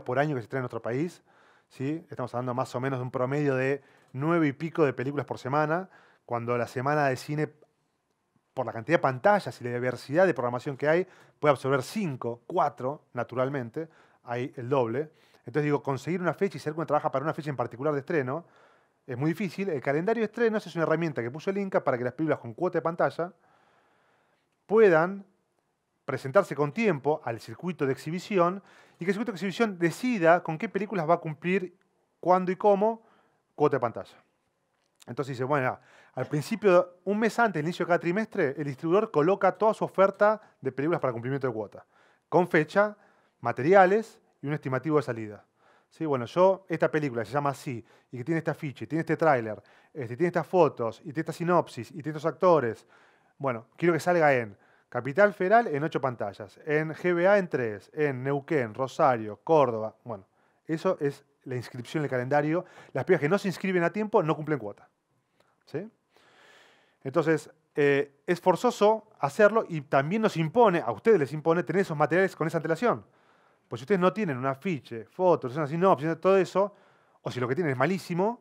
por año que se estrenan en nuestro país, ¿sí? Estamos hablando más o menos de un promedio de 9 y pico de películas por semana, cuando la semana de cine, por la cantidad de pantallas y la diversidad de programación que hay, puede absorber 5, 4, naturalmente, hay el doble. Entonces digo, conseguir una fecha y ser que uno trabaja para una fecha en particular de estreno, es muy difícil. El calendario de estrenos es una herramienta que puso el Inca para que las películas con cuota de pantalla puedan presentarse con tiempo al circuito de exhibición y que el circuito de exhibición decida con qué películas va a cumplir, cuándo y cómo, cuota de pantalla. Entonces dice, bueno, al principio, un mes antes del inicio de cada trimestre, el distribuidor coloca toda su oferta de películas para cumplimiento de cuota, con fecha, materiales y un estimativo de salida. Sí, bueno, esta película se llama así, y que tiene este afiche, tiene este tráiler, tiene estas fotos, y tiene esta sinopsis, y tiene estos actores. Bueno, quiero que salga en Capital Federal en 8 pantallas, en GBA en 3, en Neuquén, Rosario, Córdoba. Bueno, eso es la inscripción en el calendario. Las películas que no se inscriben a tiempo no cumplen cuota. ¿Sí? Entonces, es forzoso hacerlo y también nos impone, a ustedes les impone tener esos materiales con esa antelación. Pues si ustedes no tienen un afiche, fotos, una sinopsis, todo eso, o si lo que tienen es malísimo,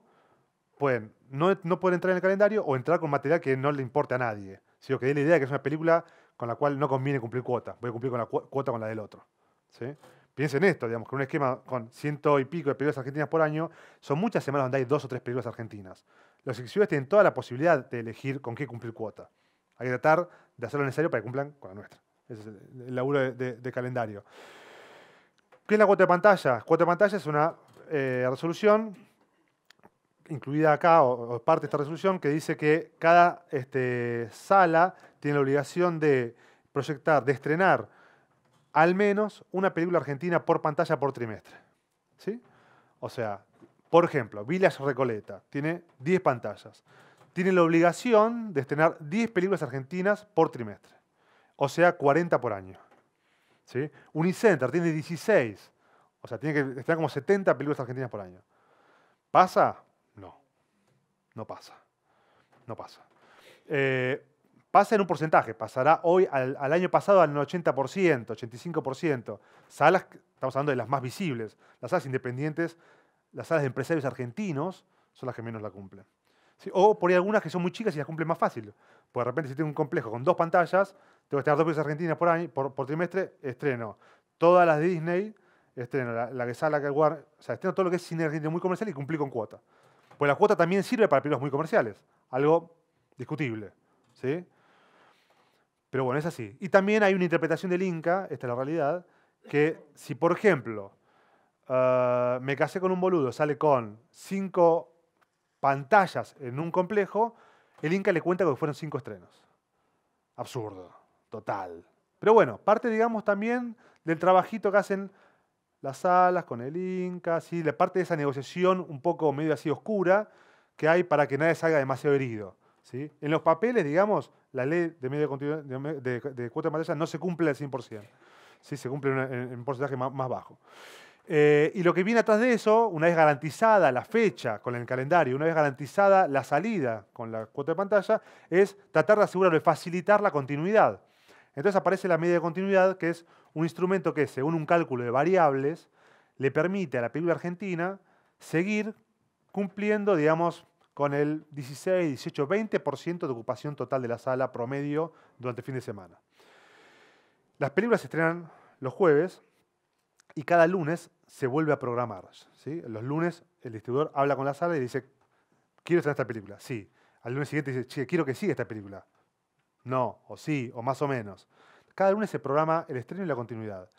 no pueden entrar en el calendario o entrar con material que no le importe a nadie. Sino que dé la idea de que es una película con la cual no conviene cumplir cuota. Voy a cumplir con la cuota con la del otro. ¿Sí? Piensen en esto, digamos, con un esquema con 100 y pico de películas argentinas por año, son muchas semanas donde hay 2 o 3 películas argentinas. Los exhibidores tienen toda la posibilidad de elegir con qué cumplir cuota. Hay que tratar de hacer lo necesario para que cumplan con la nuestra. Ese es el laburo de calendario. ¿Qué es la cuota de pantalla? Cuota de pantalla es una resolución incluida acá, o parte de esta resolución, que dice que cada sala tiene la obligación de proyectar, de estrenar al menos una película argentina por pantalla por trimestre. ¿Sí? O sea, por ejemplo, Village Recoleta tiene 10 pantallas. Tiene la obligación de estrenar 10 películas argentinas por trimestre. O sea, 40 por año. ¿Sí? Unicenter tiene 16. O sea, tiene que estrenar como 70 películas argentinas por año. ¿Pasa? No. No pasa. No pasa. Pasa en un porcentaje. Pasará hoy al año pasado al 80%, 85%. Salas, estamos hablando de las más visibles. Las salas independientes, las salas de empresarios argentinos, son las que menos la cumplen. ¿Sí? O por ahí algunas que son muy chicas y las cumplen más fácil. Pues de repente si tengo un complejo con 2 pantallas, tengo que estrenar 2 películas argentinas por año, por trimestre, estreno todas las de Disney, estreno la que sale, la que Warner, o sea, estreno todo lo que es cine argentino muy comercial y cumplí con cuota. Pues la cuota también sirve para películas muy comerciales, algo discutible, ¿sí? Pero bueno, es así. Y también hay una interpretación del Inca, esta es la realidad, que si por ejemplo Me casé con un boludo sale con 5 pantallas en un complejo, el Inca le cuenta que fueron 5 estrenos. Absurdo, total. Pero bueno, parte, digamos, también del trabajito que hacen las salas con el Inca, ¿sí? La parte de esa negociación un poco medio así oscura que hay para que nadie salga demasiado herido, ¿sí? En los papeles, digamos, la ley de medio continuidad de cuota de pantalla no se cumple al 100%, ¿sí? Se cumple en un porcentaje más bajo. Y lo que viene atrás de eso, una vez garantizada la fecha con el calendario, una vez garantizada la salida con la cuota de pantalla, es tratar de asegurar, de facilitar la continuidad. Entonces aparece la media de continuidad, que es un instrumento que, según un cálculo de variables, le permite a la película argentina seguir cumpliendo, digamos, con el 16, 18, 20% de ocupación total de la sala promedio durante el fin de semana. Las películas se estrenan los jueves y cada lunes se vuelve a programar, ¿sí? Los lunes el distribuidor habla con la sala y dice, quiero estrenar esta película. Sí. Al lunes siguiente dice, che, quiero que siga esta película. No, o sí, o más o menos. Cada lunes se programa el estreno y la continuidad.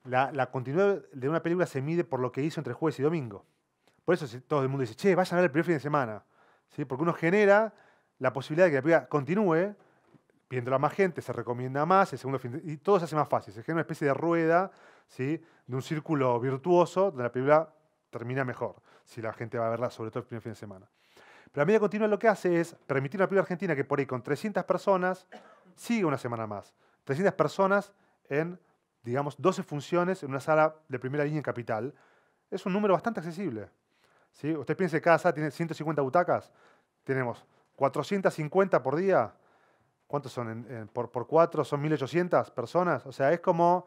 La continuidad de una película se mide por lo que hizo entre jueves y domingo. Por eso todo el mundo dice, che, vayan a ver el primer fin de semana. ¿Sí? Porque uno genera la posibilidad de que la película continúe, viéndola más gente, se recomienda más, el segundo fin y todo se hace más fácil. Se genera una especie de rueda, ¿sí? De un círculo virtuoso donde la película termina mejor, si la gente va a verla, sobre todo el primer fin de semana. Pero la media continua lo que hace es permitir a una película argentina que por ahí con 300 personas siga una semana más. 300 personas en, digamos, 12 funciones en una sala de primera línea en Capital. Es un número bastante accesible, ¿sí? Usted piensa que cada sala tiene 150 butacas. Tenemos 450 por día. ¿Cuántos son? Por 4 son 1.800 personas. O sea, es como,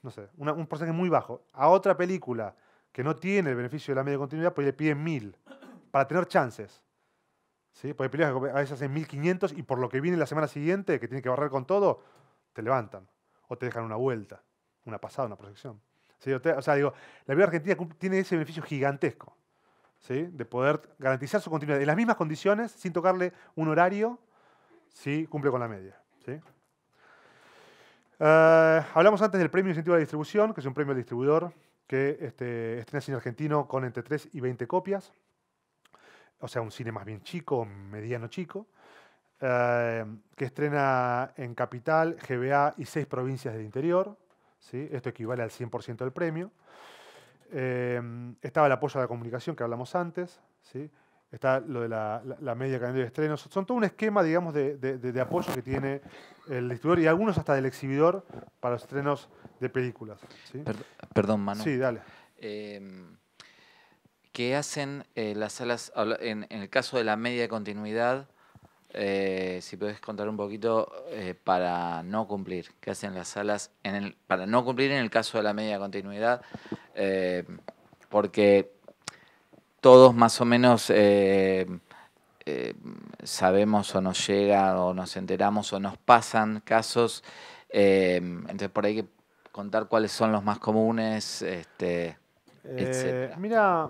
no sé, un porcentaje muy bajo. A otra película que no tiene el beneficio de la media continuidad, pues le piden 1.000 para tener chances. ¿Sí? Porque hay películas que a veces hacen 1.500 y por lo que viene la semana siguiente, que tiene que barrer con todo, te levantan. O te dejan una vuelta, una pasada, una proyección. ¿Sí? O sea, digo, la película argentina tiene ese beneficio gigantesco, ¿sí? De poder garantizar su continuidad en las mismas condiciones, sin tocarle un horario, sí cumple con la media, ¿sí? Hablamos antes del premio incentivo a la distribución, que es un premio al distribuidor que estrena cine argentino con entre 3 y 20 copias. O sea, un cine más bien chico, mediano chico, que estrena en Capital, GBA y 6 provincias del interior, ¿sí? Esto equivale al 100% del premio. Estaba el apoyo a la comunicación que hablamos antes, ¿sí? Está lo de la media calendario de estrenos. Son todo un esquema, digamos, de apoyo que tiene el distribuidor y algunos hasta del exhibidor para los estrenos de películas, ¿sí? Perdón, Manu. Sí, dale. ¿Qué hacen las salas, en el caso de la media continuidad, si podés contar un poquito, para no cumplir? ¿Qué hacen las salas para no cumplir en el caso de la media continuidad? Porque todos más o menos sabemos o nos llega o nos enteramos o nos pasan casos. Entonces por ahí hay que contar cuáles son los más comunes, etcétera. Mira,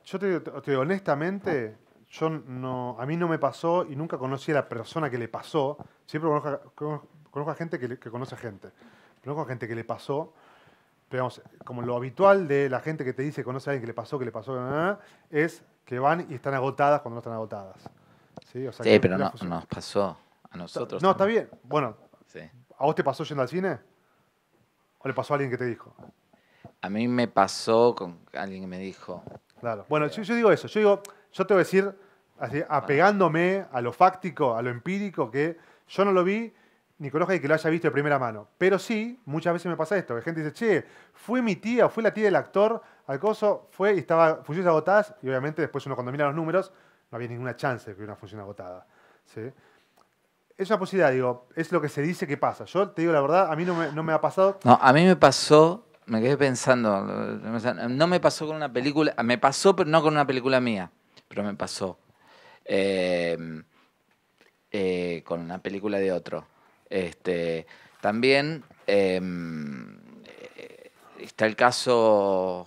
yo te digo, honestamente, a mí no me pasó y nunca conocí a la persona que le pasó. Siempre conozco a gente que conoce a gente. Conozco a gente que le pasó. Pero vamos, como lo habitual de la gente que te dice que conoce a alguien que le pasó, es que van y están agotadas cuando no están agotadas. Sí, o sea, Sí, que pero la no función- nos pasó a nosotros. No, está también. bien. Bueno, Sí. ¿a vos te pasó yendo al cine? ¿O le pasó a alguien que te dijo? A mí me pasó con alguien que me dijo. Claro. Bueno, yo digo eso. Yo te voy a decir, así, apegándome a lo fáctico, a lo empírico, que yo no lo vi ni conozco a alguien que lo haya visto de primera mano. Pero sí, muchas veces me pasa esto, que gente dice, che, fue mi tía, fue la tía del actor al coso, fue y estaba funciones agotadas, y obviamente después uno cuando mira los números, no había ninguna chance de que hubiera una función agotada. ¿Sí? Es una posibilidad, digo, es lo que se dice que pasa. Yo te digo la verdad, a mí no me ha pasado. No, a mí me pasó, me quedé pensando, no me pasó con una película, me pasó pero no con una película mía, pero me pasó con una película de otro. También está el caso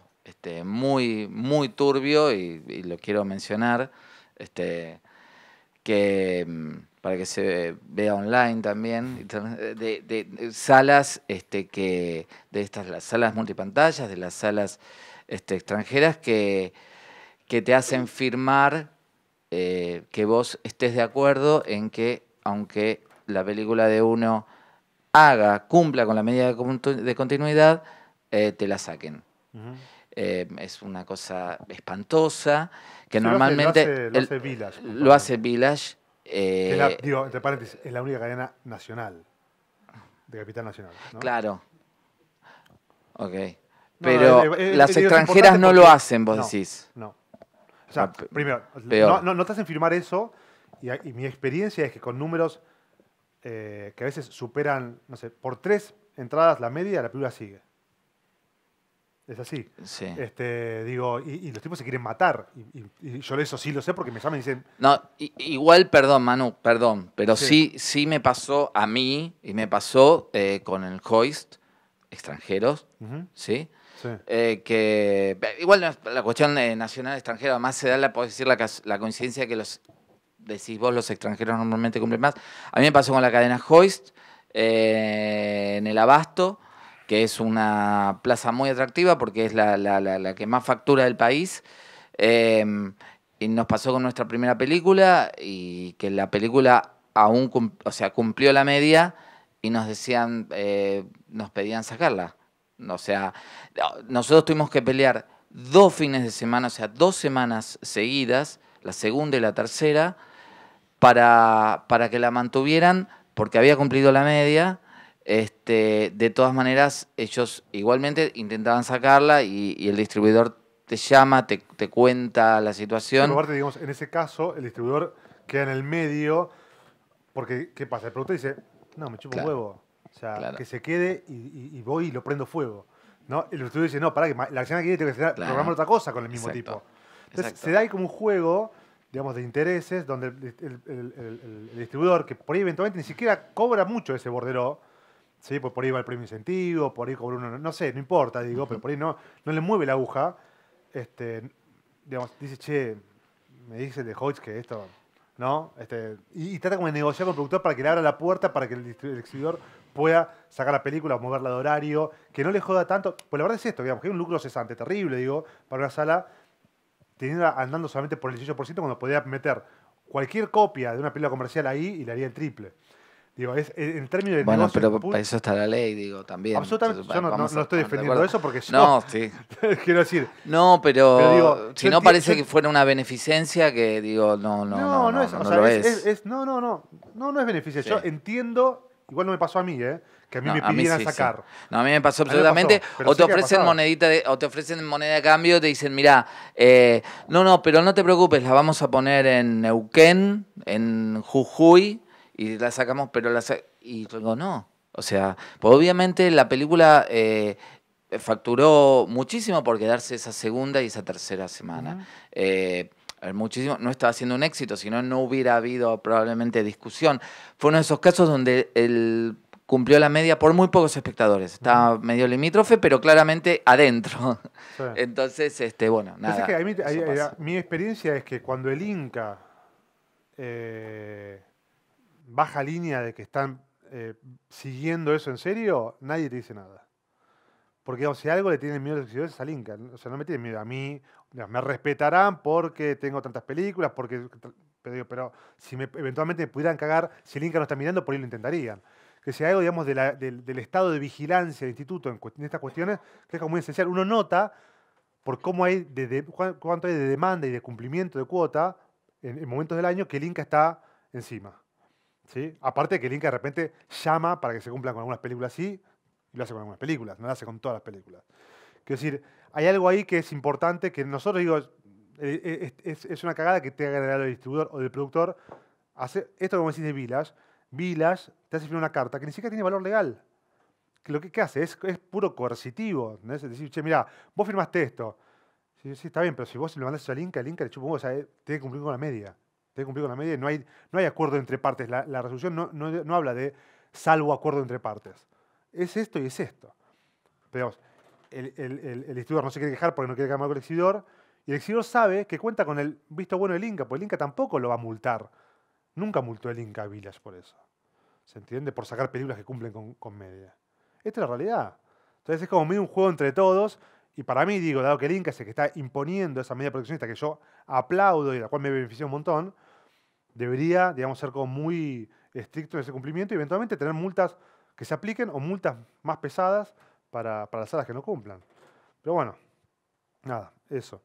muy, muy turbio y lo quiero mencionar, que para que se vea online también, de salas de estas las salas multipantallas, de las salas extranjeras que te hacen firmar que vos estés de acuerdo en que aunque la película de uno cumpla con la medida de continuidad, te la saquen. Es una cosa espantosa que Sí, normalmente lo hace Village. lo hace Village. Que es la, digo, entre paréntesis, es la única cadena nacional de Capital Nacional, ¿no? Claro. Ok. No, Pero las es extranjeras importante no porque- lo hacen, vos no, decís. No. O sea, primero, peor. no te hacen firmar eso, y mi experiencia es que con números que a veces superan, no sé, por 3 entradas la media, la película sigue. Es así. Sí. Digo, y los tipos se quieren matar. Y yo eso sí lo sé porque me llaman y dicen, No, igual, perdón, Manu, perdón, pero Sí. sí me pasó a mí y me pasó con el Hoist, extranjeros, Ujú. ¿sí? Sí. Que igual no es la cuestión nacional extranjera, además se da podés decir la coincidencia que decís vos, los extranjeros normalmente cumplen más. A mí me pasó con la cadena Hoist en el Abasto, que es una plaza muy atractiva porque es la que más factura del país. Y nos pasó con nuestra primera película y que la película aún cumplió la media y nos decían, nos pedían sacarla. O sea, nosotros tuvimos que pelear 2 fines de semana, o sea, 2 semanas seguidas, la segunda y la tercera, para que la mantuvieran porque había cumplido la media. De todas maneras, ellos igualmente intentaban sacarla y el distribuidor te llama, te cuenta la situación. Pero aparte, digamos, en ese caso, el distribuidor queda en el medio, porque, ¿qué pasa? El productor dice, no, me chupo un Claro. huevo. O sea, Claro. que se quede y voy y lo prendo fuego. ¿No? El distribuidor dice, no, pará, que la semana que viene tengo que programar otra cosa con el mismo Exacto. tipo. Entonces, Exacto. se da ahí como un juego, digamos, de intereses, donde el distribuidor, que por ahí eventualmente ni siquiera cobra mucho ese borderó, ¿sí? Pues por ahí va el premio incentivo, por ahí cobra uno, no sé, no importa, digo, pero por ahí no le mueve la aguja. Digamos, dice, che, me dice el de Hodge que esto, ¿no? Y trata como de negociar con el productor para que le abra la puerta para que el exhibidor pueda sacar la película o moverla de horario, que no le joda tanto. Pues la verdad es esto, digamos, que hay un lucro cesante terrible, digo, para una sala, teniendo andando solamente por el 18% cuando podía meter cualquier copia de una película comercial ahí y le haría el triple. Digo, es en términos de Bueno, negocio pero puro- para eso está la ley, digo, también. Absolutamente, Entonces, yo no vamos a estoy poner de defendiendo acuerdo. eso porque yo... No, sí. quiero decir... No, pero digo, si yo no enti- parece yo- que fuera una beneficencia que digo, no es, o sea, lo es, es. no es beneficio. Sí. Yo entiendo, igual no me pasó a mí, que a mí No, me a mí pidieran sí, sí. sacar. No, a mí me pasó A mí me pasó, absolutamente. pero O sí te que ha ofrecen pasado. o te ofrecen moneda de cambio, te dicen, mira, pero no te preocupes, la vamos a poner en Neuquén, en Jujuy, y la sacamos, y digo, no. O sea, pues obviamente la película facturó muchísimo por quedarse esa segunda y esa tercera semana. muchísimo, no estaba siendo un éxito, si no, no hubiera habido probablemente discusión. Fue uno de esos casos donde él cumplió la media por muy pocos espectadores. Estaba medio limítrofe, pero claramente adentro. Sí. Entonces, bueno, Pues es nada. que a mí- eso pasa. mi experiencia es que cuando el Inca baja línea de que están siguiendo eso en serio, nadie te dice nada. Porque digamos, si algo le tienen miedo a los seguidores es al Inca. O sea, no me tienen miedo a mí. Digamos, me respetarán porque tengo tantas películas, porque... Pero si eventualmente me pudieran cagar, si el Inca no está mirando, por ahí lo intentarían. Que si hay algo, digamos, del estado de vigilancia del instituto en estas cuestiones, que es como muy esencial. Uno nota por cómo hay cuánto hay de demanda y de cumplimiento de cuota en momentos del año que el Inca está encima. ¿Sí? Aparte de que el Inca de repente llama para que se cumplan con algunas películas así, y lo hace con algunas películas, no lo hace con todas las películas. Quiero decir, hay algo ahí que es importante, que nosotros, digo, es una cagada que te haga agregar el distribuidor o del productor. Esto como decís de Village te hace firmar una carta que ni siquiera tiene valor legal. Que lo que hace es puro coercitivo. ¿No? Es decir, che, mira, vos firmaste esto. Sí, está bien, pero si vos le mandás al Inca, el Inca le chupa un huevo, o sea, tiene que cumplir con la media. Tiene que cumplir con la media y no hay acuerdo entre partes. La resolución no habla de salvo acuerdo entre partes. Es esto y es esto. Pero digamos, el distribuidor no se quiere quejar porque no quiere quedar mal con el exhibidor. Y el exhibidor sabe que cuenta con el visto bueno del Inca, porque el Inca tampoco lo va a multar. Nunca multó el Inca a Village por eso. ¿Se entiende? Por sacar películas que cumplen con media. Esta es la realidad. Entonces es como medio un juego entre todos. Y para mí, digo, dado que el Inca es el que está imponiendo esa medida proteccionista que yo aplaudo y de la cual me beneficia un montón, debería, digamos, ser como muy estricto en ese cumplimiento y eventualmente tener multas que se apliquen o multas más pesadas para las salas que no cumplan. Pero bueno, nada, eso.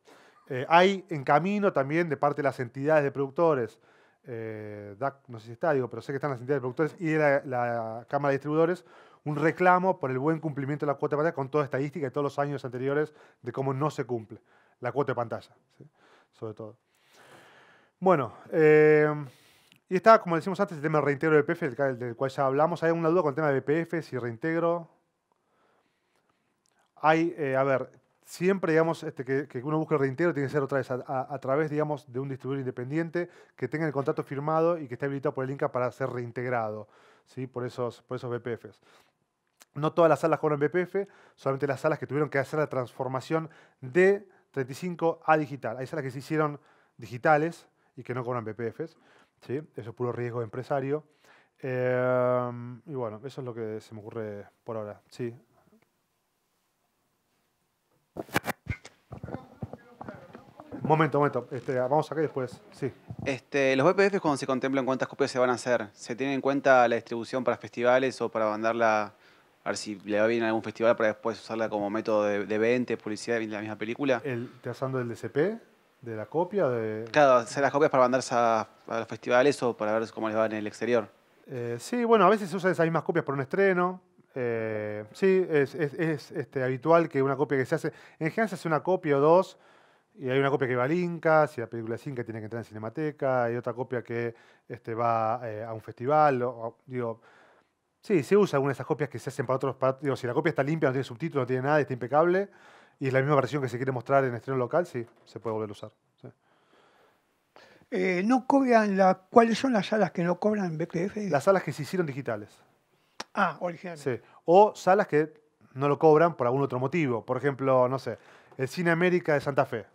Hay en camino también de parte de las entidades de productores, DAC, no sé si está, digo, pero sé que están las entidades de productores y de la Cámara de Distribuidores, un reclamo por el buen cumplimiento de la cuota de pantalla con toda estadística de todos los años anteriores de cómo no se cumple la cuota de pantalla, ¿sí? Sobre todo. Bueno, y está, como decimos antes, el tema del reintegro de BPF, del cual ya hablamos. ¿Hay alguna duda con el tema de BPF, si reintegro? Hay, a ver, siempre, digamos, que uno busque el reintegro tiene que ser otra vez a través, digamos, de un distribuidor independiente que tenga el contrato firmado y que esté habilitado por el Inca para ser reintegrado, ¿sí? Por esos BPFs. No todas las salas cobran BPF, solamente las salas que tuvieron que hacer la transformación de 35 a digital. Hay salas que se hicieron digitales y que no cobran BPFs, ¿sí? Eso es puro riesgo de empresario. Y bueno, eso es lo que se me ocurre por ahora. Sí. Momento. Vamos acá y después. Sí. Los BPF, cuando se contemplan cuántas copias se van a hacer, ¿se tiene en cuenta la distribución para festivales o para mandarla, a ver si le va bien a algún festival para después usarla como método de venta, publicidad de la misma película? ¿Te hablando del DCP? ¿De la copia? Claro, hacer las copias para mandarse a los festivales o para ver cómo les va en el exterior. Sí, bueno, a veces se usan esas mismas copias por un estreno. Sí, es habitual que una copia que se hace... En general se hace una copia o dos, y hay una copia que va al Inca, si la película es Inca tiene que entrar en Cinemateca, hay otra copia que va a un festival, digo... Sí, se usa alguna de esas copias que se hacen para otros... digo, si la copia está limpia, no tiene subtítulos, no tiene nada, está impecable, y es la misma versión que se quiere mostrar en estreno local, sí, se puede volver a usar. Sí. ¿No cobran cuáles son las salas que no cobran BPF? Las salas que se hicieron digitales. Ah, originales. Sí. O salas que no lo cobran por algún otro motivo. Por ejemplo, no sé, el Cine América de Santa Fe.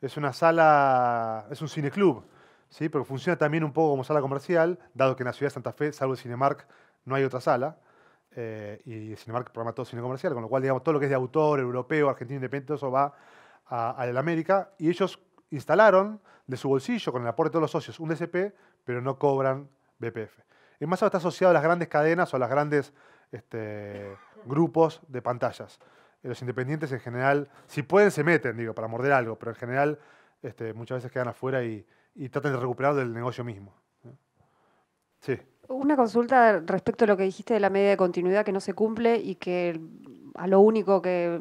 Es una sala, es un cineclub, ¿sí? Pero funciona también un poco como sala comercial, dado que en la ciudad de Santa Fe, salvo el Cinemark, no hay otra sala. Y el Cinemark programa todo cine comercial, con lo cual, digamos, todo lo que es de autor, europeo, argentino independiente, todo eso va a la América. Y ellos instalaron de su bolsillo, con el aporte de todos los socios, un DCP, pero no cobran BPF. Es más, está asociado a las grandes cadenas o a los grandes grupos de pantallas. Los independientes en general, si pueden, se meten, digo, para morder algo, pero en general muchas veces quedan afuera y tratan de recuperar del negocio mismo. Sí. Una consulta respecto a lo que dijiste de la medida de continuidad que no se cumple y que a lo único que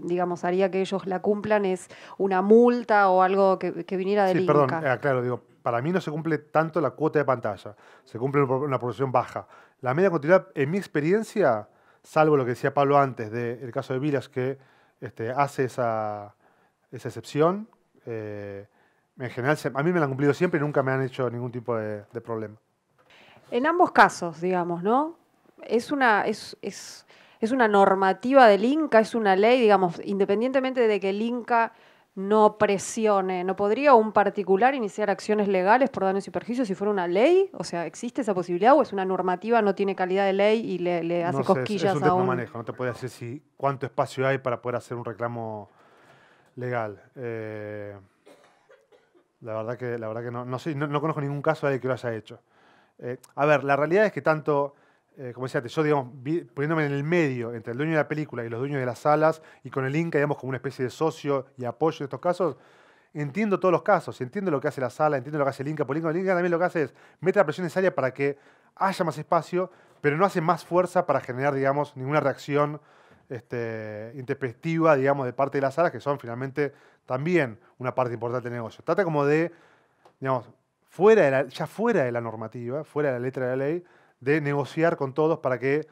digamos, haría que ellos la cumplan es una multa o algo que viniera del Inca. Perdón, claro, digo, para mí no se cumple tanto la cuota de pantalla, se cumple una proporción baja. La medida de continuidad, en mi experiencia, salvo lo que decía Pablo antes del caso de Village, que hace esa excepción, en general, a mí me la han cumplido siempre y nunca me han hecho ningún tipo de problema. En ambos casos, digamos, ¿no? Es una normativa del Inca, es una ley, digamos, independientemente de que el Inca no presione, ¿no podría un particular iniciar acciones legales por daños y perjuicios si fuera una ley? O sea, ¿existe esa posibilidad o es una normativa, no tiene calidad de ley y le hace No sé, cosquillas es un a tema de un... manejo, no te puedo decir cuánto espacio hay para poder hacer un reclamo legal. La verdad que no sé, no conozco ningún caso de alguien que lo haya hecho. A ver, la realidad es que tanto, como decía antes, yo, digamos, poniéndome en el medio entre el dueño de la película y los dueños de las salas y con el Inca, digamos, como una especie de socio y apoyo en estos casos, entiendo todos los casos, entiendo lo que hace la sala, entiendo lo que hace el Inca, porque el Inca también lo que hace es meter la presión necesaria para que haya más espacio, pero no hace más fuerza para generar, digamos, ninguna reacción intempestiva, digamos, de parte de las salas, que son finalmente también una parte importante del negocio. Trata como de, digamos, ya fuera de la normativa, fuera de la letra de la ley, de negociar con todos para que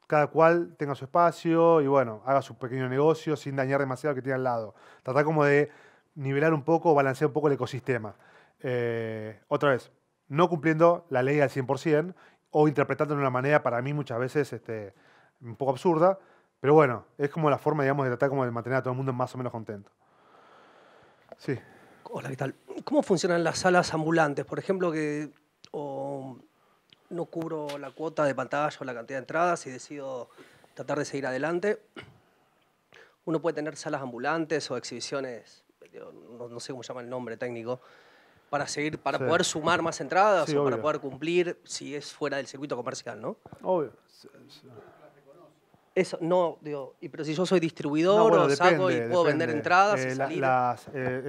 cada cual tenga su espacio y, bueno, haga su pequeño negocio sin dañar demasiado al que tiene al lado. Trata como de nivelar un poco, balancear un poco el ecosistema. Otra vez, no cumpliendo la ley al 100% o interpretando de una manera, para mí, muchas veces un poco absurda, pero bueno, es como la forma, digamos, de tratar como de mantener a todo el mundo más o menos contento. Sí. Hola, ¿qué tal? ¿Cómo funcionan las salas ambulantes? Por ejemplo, que no cubro la cuota de pantalla o la cantidad de entradas y decido tratar de seguir adelante. Uno puede tener salas ambulantes o exhibiciones, no sé cómo se llama el nombre técnico, para poder sumar más entradas o para poder cumplir si es fuera del circuito comercial, ¿no? Obvio. Eso, no, digo, pero si yo soy distribuidor o saco y puedo vender entradas y salir.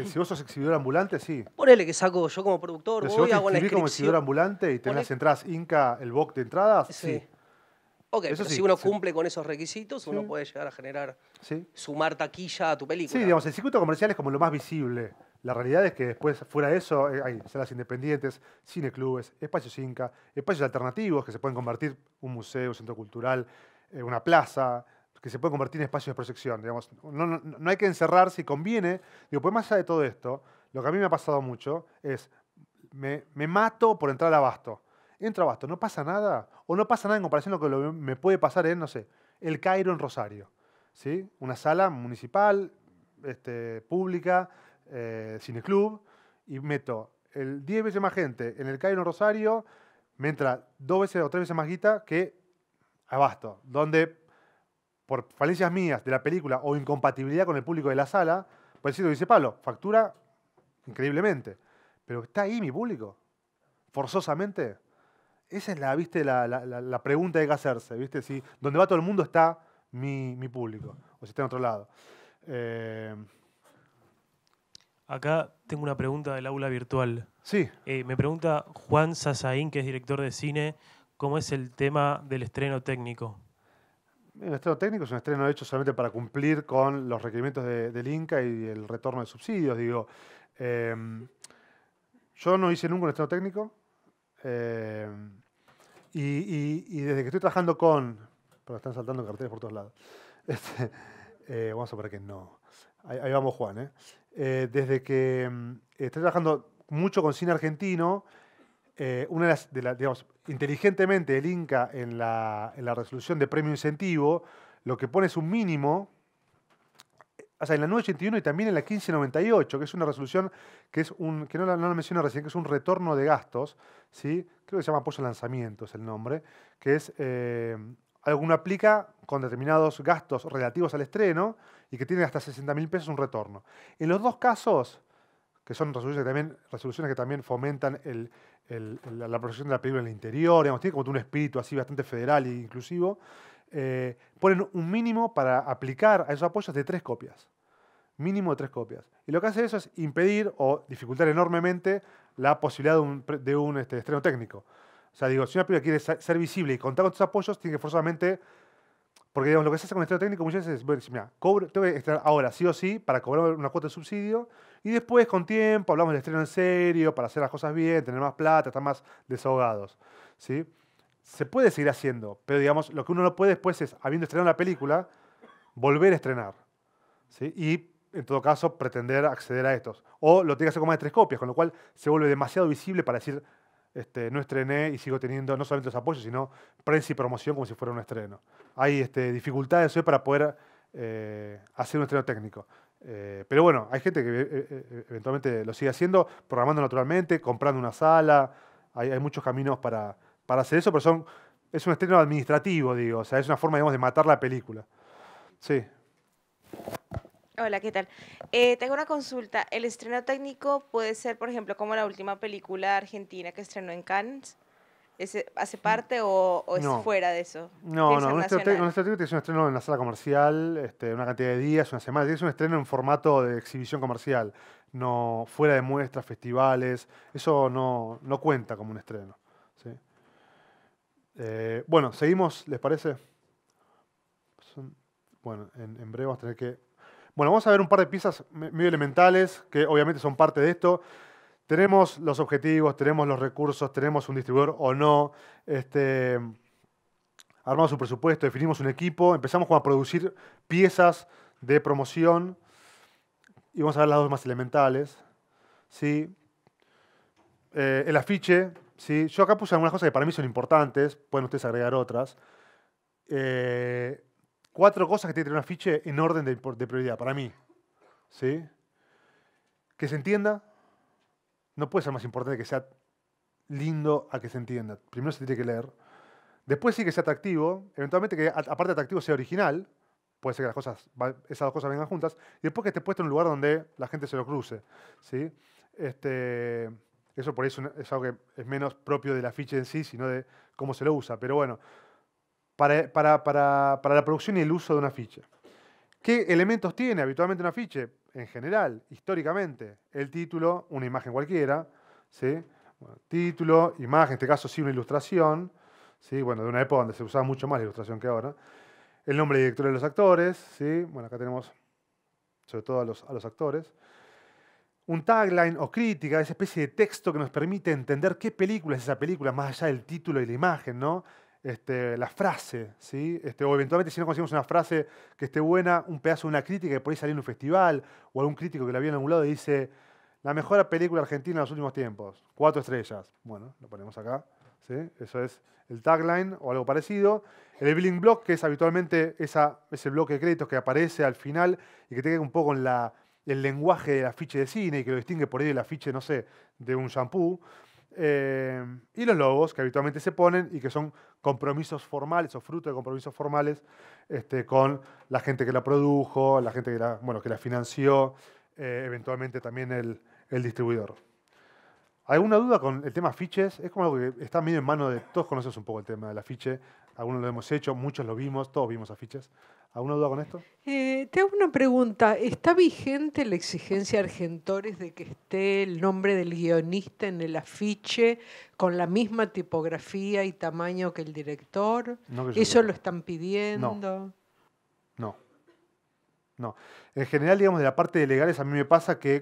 Si vos sos exhibidor ambulante, sí. Ponele que saco yo como productor, Pero voy, si vos hago la te como inscripción. exhibidor ambulante y tenés las entradas Inca, el box de entradas, sí. Ok, eso pero sí, si uno cumple con esos requisitos, uno puede llegar a generar, sumar taquilla a tu película. Sí, digamos, el circuito comercial es como lo más visible. La realidad es que después, fuera de eso, hay salas independientes, cineclubes, espacios Inca, espacios alternativos que se pueden convertir un museo, un centro cultural, una plaza, que se pueden convertir en espacios de proyección. Digamos, no hay que encerrarse y conviene. Digo, pues más allá de todo esto, lo que a mí me ha pasado mucho es, me mato por entrar al Abasto. Entro a Abasto, no pasa nada, o no pasa nada en comparación a lo que me puede pasar en, no sé, El Cairo en Rosario. ¿Sí? Una sala municipal, pública, cineclub, y meto 10 veces más gente en El Cairo en Rosario, me entra 2 veces o 3 veces más guita que Abasto, donde por falencias mías de la película o incompatibilidad con el público de la sala, por decirlo, dice Pablo, factura increíblemente, pero está ahí mi público, forzosamente. Esa es la pregunta que hay que hacerse, ¿viste? Si donde va todo el mundo está mi público, o si está en otro lado. Acá tengo una pregunta del aula virtual. Sí. Me pregunta Juan Sasaín, que es director de cine, ¿cómo es el tema del estreno técnico? El estreno técnico es un estreno hecho solamente para cumplir con los requerimientos del Inca y el retorno de subsidios. Digo, yo no hice nunca un estreno técnico y desde que estoy trabajando pero están saltando carteles por todos lados. Vamos a ver que no. Ahí vamos, Juan. Desde que estoy trabajando mucho con cine argentino, una de las digamos, inteligentemente el Inca en la resolución de premio incentivo, lo que pone es un mínimo, o sea, en la 981 y también en la 1598, que es una resolución que es que no la mencioné recién, que es un retorno de gastos, ¿sí? Creo que se llama apoyo al lanzamiento, es el nombre, que es alguno aplica con determinados gastos relativos al estreno y que tiene hasta 60.000 pesos un retorno. En los dos casos, que son resoluciones que también fomentan la proyección de la película en el interior, digamos, tiene como un espíritu así bastante federal e inclusivo, ponen un mínimo para aplicar a esos apoyos de 3 copias. Mínimo de 3 copias. Y lo que hace eso es impedir o dificultar enormemente la posibilidad de un estreno técnico. O sea, digo, si una película quiere ser visible y contar con estos apoyos, tiene que forzosamente... Porque digamos, lo que se hace con el estreno técnico muchas veces es, bueno, mira, tengo que estrenar ahora sí o sí para cobrar una cuota de subsidio y después con tiempo hablamos del estreno en serio para hacer las cosas bien, tener más plata, estar más desahogados. ¿Sí? Se puede seguir haciendo, pero digamos, lo que uno no puede después es, habiendo estrenado la película, volver a estrenar. ¿Sí? Y en todo caso, pretender acceder a estos. O lo tiene que hacer con más de 3 copias, con lo cual se vuelve demasiado visible para decir, no estrené y sigo teniendo no solamente los apoyos, sino prensa y promoción como si fuera un estreno. Hay dificultades hoy para poder hacer un estreno técnico. Pero bueno, hay gente que eventualmente lo sigue haciendo, programando naturalmente, comprando una sala. Hay muchos caminos para hacer eso, pero es un estreno administrativo, digo. O sea, es una forma, digamos, de matar la película. Sí. Hola, ¿qué tal? Tengo una consulta. ¿El estreno técnico puede ser, por ejemplo, como la última película argentina que estrenó en Cannes? ¿Hace parte o es No. fuera de eso? No, Tiene que ser un estreno nacional. técnico tiene que ser un estreno en la sala comercial, una cantidad de días, una semana. Tiene que ser un estreno en formato de exhibición comercial, no fuera de muestras, festivales. Eso no cuenta como un estreno. ¿Sí? Bueno, seguimos, ¿les parece? Bueno, en breve vamos a tener que... Bueno, vamos a ver un par de piezas medio elementales que obviamente son parte de esto. Tenemos los objetivos, tenemos los recursos, tenemos un distribuidor o no. Armamos un presupuesto, definimos un equipo, empezamos como a producir piezas de promoción y vamos a ver las dos más elementales. ¿Sí? El afiche. ¿Sí? Yo acá puse algunas cosas que para mí son importantes, pueden ustedes agregar otras. 4 cosas que tiene que tener un afiche en orden de prioridad, para mí. ¿Sí? Que se entienda. No puede ser más importante que sea lindo a que se entienda. Primero se tiene que leer. Después sí que sea atractivo. Eventualmente que aparte de atractivo sea original. Puede ser que esas dos cosas vengan juntas. Y después que esté puesto en un lugar donde la gente se lo cruce. ¿Sí? Eso por ahí es algo que es menos propio del afiche en sí, sino de cómo se lo usa. Pero bueno, para la producción y el uso de un afiche. ¿Qué elementos tiene habitualmente un afiche? En general, históricamente, el título, una imagen cualquiera, ¿sí? Bueno, título, imagen, en este caso sí una ilustración, ¿sí? Bueno, de una época donde se usaba mucho más la ilustración que ahora. El nombre de director de los actores, ¿sí? Bueno, acá tenemos sobre todo a los actores. Un tagline o crítica, esa especie de texto que nos permite entender qué película es esa película, más allá del título y la imagen, ¿no? La frase, ¿sí? O eventualmente si no conseguimos una frase que esté buena, un pedazo de una crítica que por ahí salió en un festival, o algún crítico que la vio en algún lado y dice, la mejor película argentina en los últimos tiempos, 4 estrellas. Bueno, lo ponemos acá, ¿sí? Eso es el tagline o algo parecido. El billing block, que es habitualmente ese bloque de créditos que aparece al final y que tiene un poco con el lenguaje del afiche de cine y que lo distingue por ahí del afiche, no sé, de un shampoo. Y los logos que habitualmente se ponen y que son compromisos formales o fruto de compromisos formales con la gente que la produjo, la gente que la financió, eventualmente también el distribuidor. ¿Alguna duda con el tema afiches? Es como algo que está medio en mano de... Todos conocemos un poco el tema del afiche, algunos lo hemos hecho, muchos lo vimos, todos vimos afiches. ¿Alguna duda con esto? Te hago una pregunta. ¿Está vigente la exigencia de Argentores de que esté el nombre del guionista en el afiche con la misma tipografía y tamaño que el director? No que yo ¿Eso sepa. lo están pidiendo? No. En general, digamos, de la parte de legales, a mí me pasa que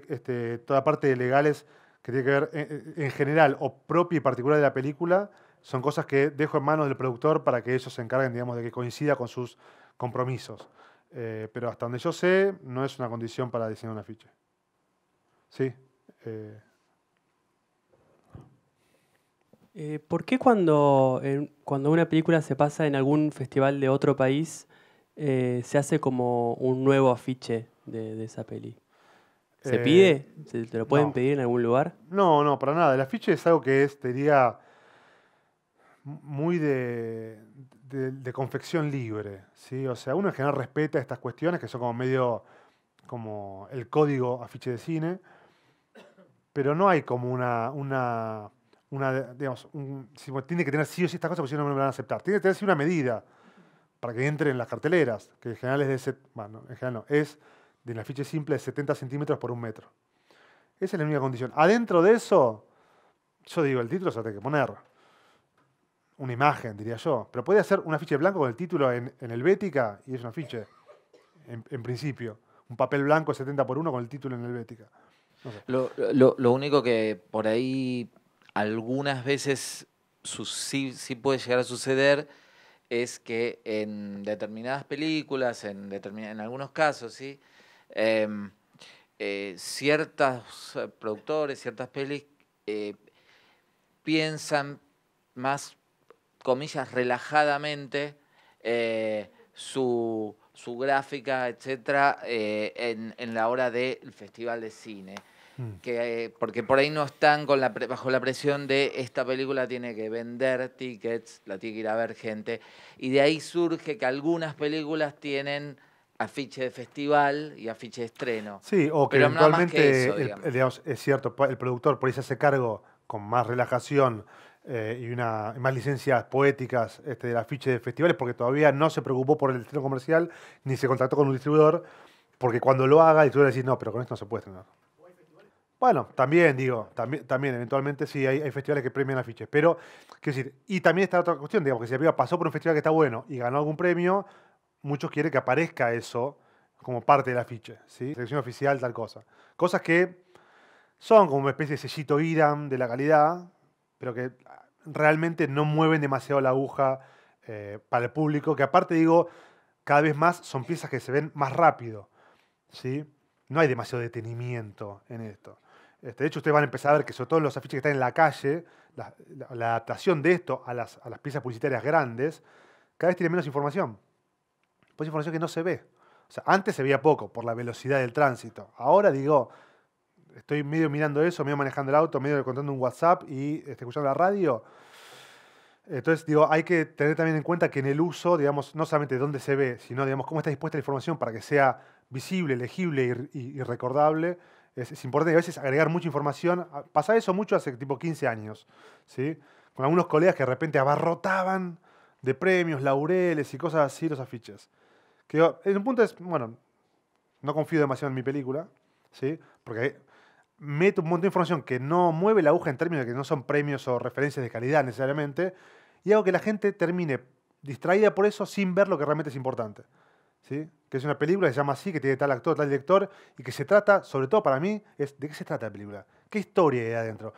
toda parte de legales que tiene que ver en general o propia y particular de la película son cosas que dejo en manos del productor para que ellos se encarguen, digamos, de que coincida con sus compromisos. Pero hasta donde yo sé, no es una condición para diseñar un afiche. Sí. ¿Por qué cuando una película se pasa en algún festival de otro país, se hace como un nuevo afiche de esa peli? ¿Se pide? ¿Te lo pueden pedir en algún lugar? No, para nada. El afiche es algo que te diría, muy de confección libre, ¿sí? O sea, uno en general respeta estas cuestiones que son como medio como el código afiche de cine, pero no hay como digamos, tiene que tener sí o sí estas cosas porque si no me van a aceptar. Tiene que tener sí una medida para que entre en las carteleras, que en general es de un afiche simple de 70 centímetros por 1 metro. Esa es la única condición. Adentro de eso, yo digo, el título se lo tiene que poner. Una imagen, diría yo. Pero puede hacer un afiche blanco con el título en Helvética y es un afiche, en principio. Un papel blanco 70x1 con el título en Helvética. No sé. Lo único que por ahí algunas veces sí puede llegar a suceder es que en determinadas películas, en algunos casos, ¿sí? ciertos productores, ciertas pelis piensan más, comillas, relajadamente su gráfica, etcétera, en la hora del festival de cine. Porque por ahí no están bajo la presión de esta película tiene que vender tickets, la tiene que ir a ver gente. Y de ahí surge que algunas películas tienen afiche de festival y afiche de estreno. Sí, o que pero no más eventualmente, que eso, digamos. digamos, es cierto, el productor por ahí se hace cargo con más relajación y más licencias poéticas del afiche de festivales, porque todavía no se preocupó por el estreno comercial, ni se contactó con un distribuidor, porque cuando lo haga, el distribuidor va a decir, no, pero con esto no se puede estrenar. Bueno, también también eventualmente sí hay festivales que premian afiches, pero, quiero decir, y también está otra cuestión, digamos, que si la película pasó por un festival que está bueno y ganó algún premio, muchos quieren que aparezca eso como parte del afiche, ¿sí? Selección oficial, tal cosa. Cosas que son como una especie de sellito IRAM de la calidad, pero que realmente no mueven demasiado la aguja para el público, que aparte, digo, cada vez más son piezas que se ven más rápido, ¿sí? No hay demasiado detenimiento en esto. De hecho, ustedes van a empezar a ver que sobre todo en los afiches que están en la calle, la adaptación de esto a las piezas publicitarias grandes, cada vez tiene menos información. Pues información que no se ve. O sea, antes se veía poco por la velocidad del tránsito. Ahora digo, estoy medio mirando eso, medio manejando el auto, medio contando un WhatsApp y escuchando la radio. Entonces, digo, hay que tener también en cuenta que en el uso, digamos, no solamente de dónde se ve, sino, digamos, cómo está dispuesta la información para que sea visible, legible y recordable. Es importante a veces agregar mucha información. Pasa eso mucho hace tipo 15 años, ¿sí? Con algunos colegas que de repente abarrotaban de premios, laureles y cosas así los afiches. Que yo, en un punto es, bueno, no confío demasiado en mi película, ¿sí? Porque meto un montón de información que no mueve la aguja en términos de que no son premios o referencias de calidad necesariamente, y hago que la gente termine distraída por eso sin ver lo que realmente es importante, ¿sí? Que es una película que se llama así, que tiene tal actor, tal director, y que se trata, sobre todo para mí, es ¿de qué se trata la película? ¿Qué historia hay adentro?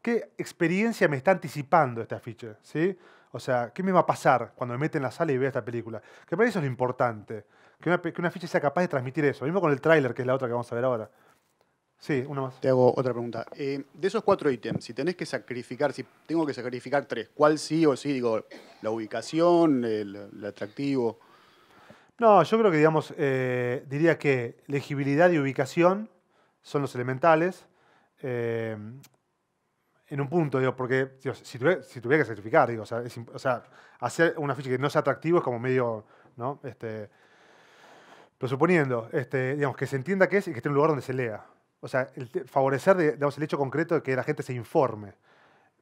¿Qué experiencia me está anticipando este afiche? ¿Sí? O sea, ¿qué me va a pasar cuando me mete en la sala y vea esta película? Que para eso es lo importante, que un afiche sea capaz de transmitir eso. Lo mismo con el tráiler, que es la otra que vamos a ver ahora. Sí, una más. Te hago otra pregunta. De esos 4 ítems, si tenés que sacrificar, si tengo que sacrificar 3, ¿cuál sí o sí? Digo, la ubicación, el atractivo. No, yo creo que, digamos, diría que legibilidad y ubicación son los elementales. En un punto, digo, porque digo, si tuviera que sacrificar, digo, o sea, hacer una ficha que no sea atractivo es como medio, ¿no? Pero suponiendo, digamos, que se entienda qué es y que esté en un lugar donde se lea. O sea, favorecer, digamos, el hecho concreto de que la gente se informe.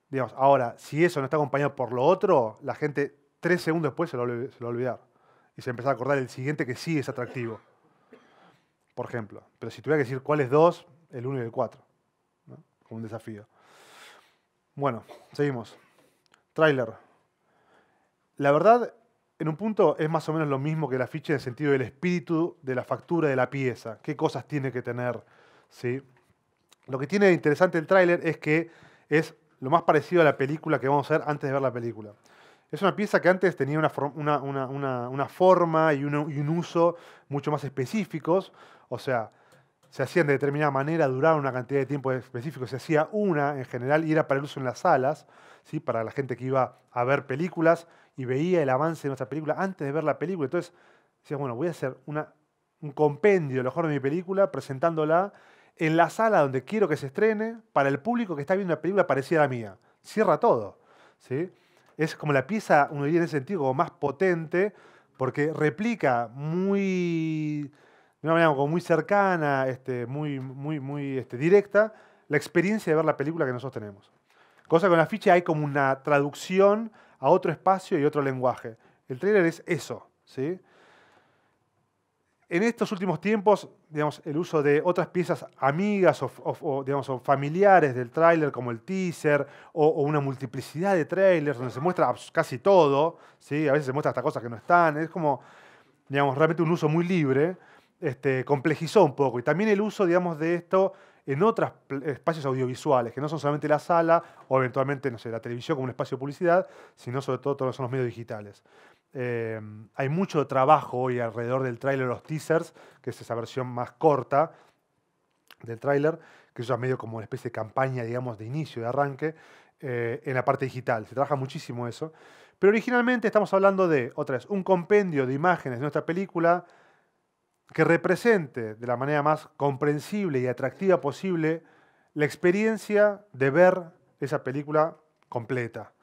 Digamos, ahora, si eso no está acompañado por lo otro, la gente 3 segundos después se lo va a olvidar. Y se empezó a acordar el siguiente que sí es atractivo. Por ejemplo. Pero si tuviera que decir cuáles 2, el 1 y el 4. ¿No? Como un desafío. Bueno, seguimos. Tráiler. La verdad, en un punto es más o menos lo mismo que el afiche en el sentido del espíritu de la factura de la pieza. ¿Qué cosas tiene que tener? ¿Sí? Lo que tiene de interesante el tráiler es que es lo más parecido a la película que vamos a ver antes de ver la película. Es una pieza que antes tenía una forma y un uso mucho más específicos. O sea, se hacían de determinada manera, duraban una cantidad de tiempo específico. Se hacía una, en general, y era para el uso en las salas, ¿sí? Para la gente que iba a ver películas y veía el avance de nuestra película antes de ver la película. Entonces, decías, bueno, voy a hacer un compendio de lo mejor de mi película, presentándola en la sala donde quiero que se estrene, para el público que está viendo una película parecida a la mía. Cierra todo, ¿sí? Es como la pieza, uno diría en ese sentido, como más potente, porque replica de una manera como muy cercana, muy directa, la experiencia de ver la película que nosotros tenemos. Cosa que con la ficha hay como una traducción a otro espacio y otro lenguaje. El tráiler es eso, ¿sí? En estos últimos tiempos, digamos, el uso de otras piezas amigas o familiares del tráiler, como el teaser, o una multiplicidad de trailers donde se muestra casi todo, ¿sí? A veces se muestra hasta cosas que no están. Es como, digamos, realmente un uso muy libre. Complejizó un poco. Y también el uso, digamos, de esto en otros espacios audiovisuales, que no son solamente la sala o eventualmente, no sé, la televisión como un espacio de publicidad, sino sobre todo todos son los medios digitales. Hay mucho trabajo hoy alrededor del tráiler, los teasers, que es esa versión más corta, del tráiler, que eso es medio como una especie de campaña, digamos, de inicio, de arranque, en la parte digital. Se trabaja muchísimo eso. Pero originalmente estamos hablando de, otra vez, un compendio de imágenes de nuestra película que represente de la manera más comprensible y atractiva posible la experiencia de ver esa película completa.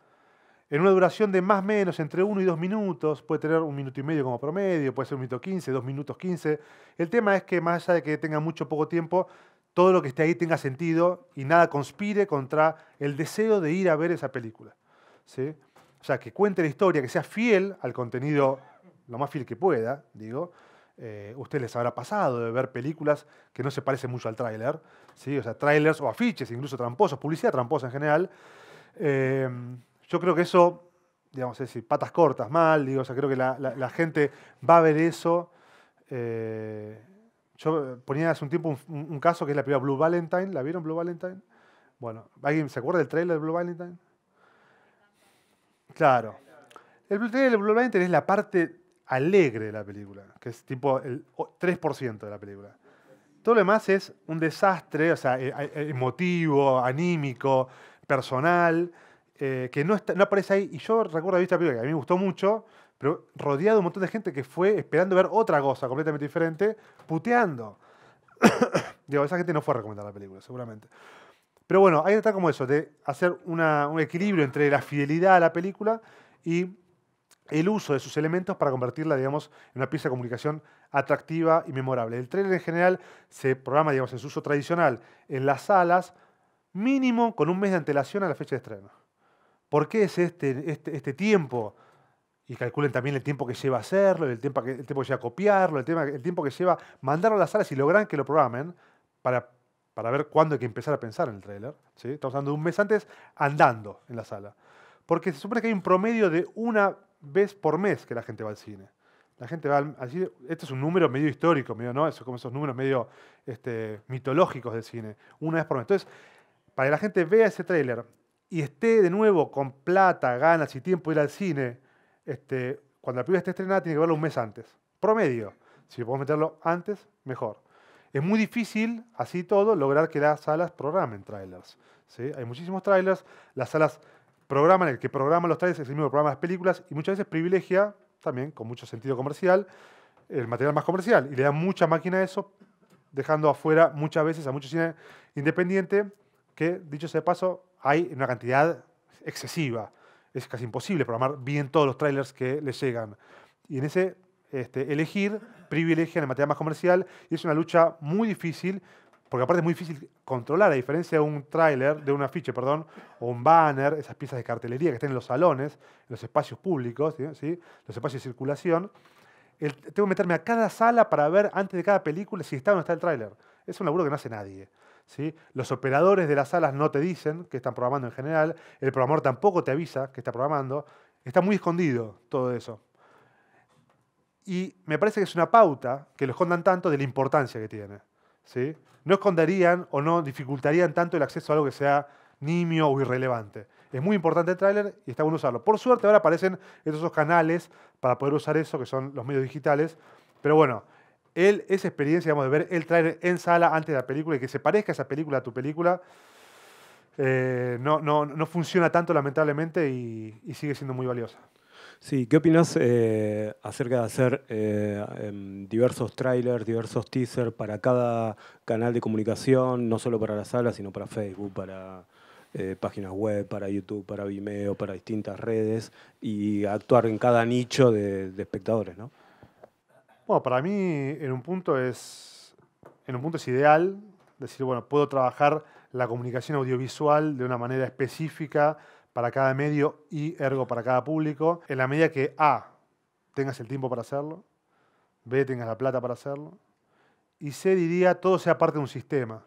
En una duración de más o menos entre 1 y 2 minutos, puede tener 1 minuto y medio como promedio, puede ser 1 minuto 15, 2 minutos 15. El tema es que más allá de que tenga mucho o poco tiempo, todo lo que esté ahí tenga sentido y nada conspire contra el deseo de ir a ver esa película. ¿Sí? O sea, que cuente la historia, que sea fiel al contenido, lo más fiel que pueda, digo. Usted les habrá pasado de ver películas que no se parecen mucho al tráiler, ¿sí? O sea, trailers o afiches, incluso tramposos, publicidad tramposa en general. Yo creo que eso, digamos, es decir, patas cortas, mal, digo, o sea, creo que la gente va a ver eso. Yo ponía hace un tiempo un caso que es la película Blue Valentine. ¿La vieron, Blue Valentine? Bueno, ¿alguien se acuerda del trailer de Blue Valentine? Claro. El trailer de Blue Valentine es la parte alegre de la película, que es tipo el 3% de la película. Todo lo demás es un desastre, o sea, emotivo, anímico, personal, que no aparece ahí. Y yo recuerdo haber visto la película, que a mí me gustó mucho, pero rodeado de un montón de gente que fue esperando ver otra cosa completamente diferente, puteando. Digo, esa gente no fue a recomendar la película, seguramente. Pero bueno, ahí está como eso, de hacer un equilibrio entre la fidelidad a la película y el uso de sus elementos para convertirla, digamos, en una pieza de comunicación atractiva y memorable. El trailer en general se programa, digamos, en su uso tradicional en las salas, mínimo con 1 mes de antelación a la fecha de estreno. ¿Por qué es este tiempo? Y calculen también el tiempo que lleva hacerlo, el tiempo que lleva copiarlo, el tiempo que lleva mandarlo a las salas y logran que lo programen para ver cuándo hay que empezar a pensar en el trailer. ¿Sí? Estamos hablando de 1 mes antes andando en la sala. Porque se supone que hay un promedio de 1 vez por mes que la gente va al cine. La gente va al cine. Este es un número medio histórico, medio, ¿no? Eso, como esos números medio mitológicos del cine. 1 vez por mes. Entonces, para que la gente vea ese tráiler y esté de nuevo con plata, ganas y tiempo de ir al cine, cuando la película esté estrenada, tiene que verlo 1 mes antes. Promedio. Si podemos meterlo antes, mejor. Es muy difícil, así todo, lograr que las salas programen trailers. ¿Sí? Hay muchísimos trailers. Las salas programan, el que programa los trailers es el mismo que programa las películas y muchas veces privilegia, también con mucho sentido comercial, el material más comercial y le da mucha máquina a eso, dejando afuera muchas veces a mucho cine independiente que, dicho sea de paso, hay una cantidad excesiva. Es casi imposible programar bien todos los trailers que les llegan. Y en ese elegir privilegian el material más comercial y es una lucha muy difícil, porque aparte es muy difícil controlar, a diferencia de un tráiler, de un afiche, perdón, o un banner, esas piezas de cartelería que están en los salones, en los espacios públicos, ¿sí? Los espacios de circulación. Tengo que meterme a cada sala para ver antes de cada película si está o no está el tráiler. Es un laburo que no hace nadie. ¿Sí? Los operadores de las salas no te dicen que están programando en general, el programador tampoco te avisa que está programando, está muy escondido todo eso. Y me parece que es una pauta que lo escondan tanto de la importancia que tiene. ¿Sí? No esconderían o no dificultarían tanto el acceso a algo que sea nimio o irrelevante. Es muy importante el tráiler y está bueno usarlo. Por suerte ahora aparecen esos canales para poder usar eso, que son los medios digitales. Pero bueno, esa experiencia, digamos, de ver el tráiler en sala antes de la película y que se parezca esa película a tu película, no funciona tanto lamentablemente y sigue siendo muy valiosa. Sí, ¿qué opinas acerca de hacer diversos trailers, diversos teasers para cada canal de comunicación, no solo para la sala, sino para Facebook, para páginas web, para YouTube, para Vimeo, para distintas redes y actuar en cada nicho de espectadores, ¿no? Bueno, para mí en un punto es ideal decir, bueno, puedo trabajar la comunicación audiovisual de una manera específica para cada medio y ergo para cada público, en la medida que A, tengas el tiempo para hacerlo, B, tengas la plata para hacerlo, y C, diría, todo sea parte de un sistema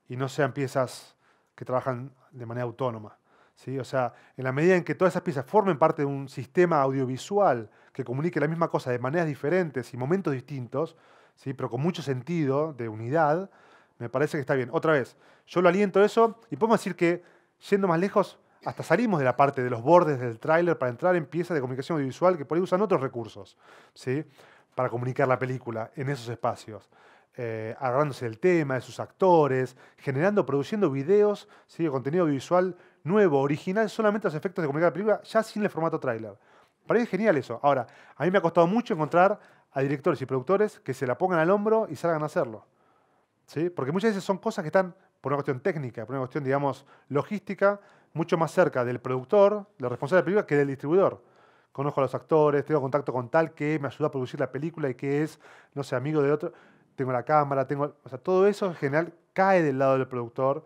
y no sean piezas que trabajan de manera autónoma. ¿Sí? O sea, en la medida en que todas esas piezas formen parte de un sistema audiovisual que comunique la misma cosa de maneras diferentes y momentos distintos, ¿sí? Pero con mucho sentido de unidad, me parece que está bien. Otra vez, yo lo aliento eso y podemos decir que, yendo más lejos, hasta salimos de la parte de los bordes del tráiler para entrar en piezas de comunicación audiovisual que por ahí usan otros recursos, ¿sí? Para comunicar la película en esos espacios. agarrándose del tema, de sus actores, produciendo videos, ¿sí? Contenido visual nuevo, original, solamente los efectos de comunicar la película, ya sin el formato tráiler. Para mí es genial eso. Ahora, a mí me ha costado mucho encontrar a directores y productores que se la pongan al hombro y salgan a hacerlo. ¿Sí? Porque muchas veces son cosas que están, por una cuestión técnica, por una cuestión, digamos, logística, mucho más cerca del productor, del responsable de la película, que del distribuidor. Conozco a los actores, tengo contacto con tal que me ayuda a producir la película y que es, no sé, amigo de otro. Tengo la cámara, o sea, todo eso en general cae del lado del productor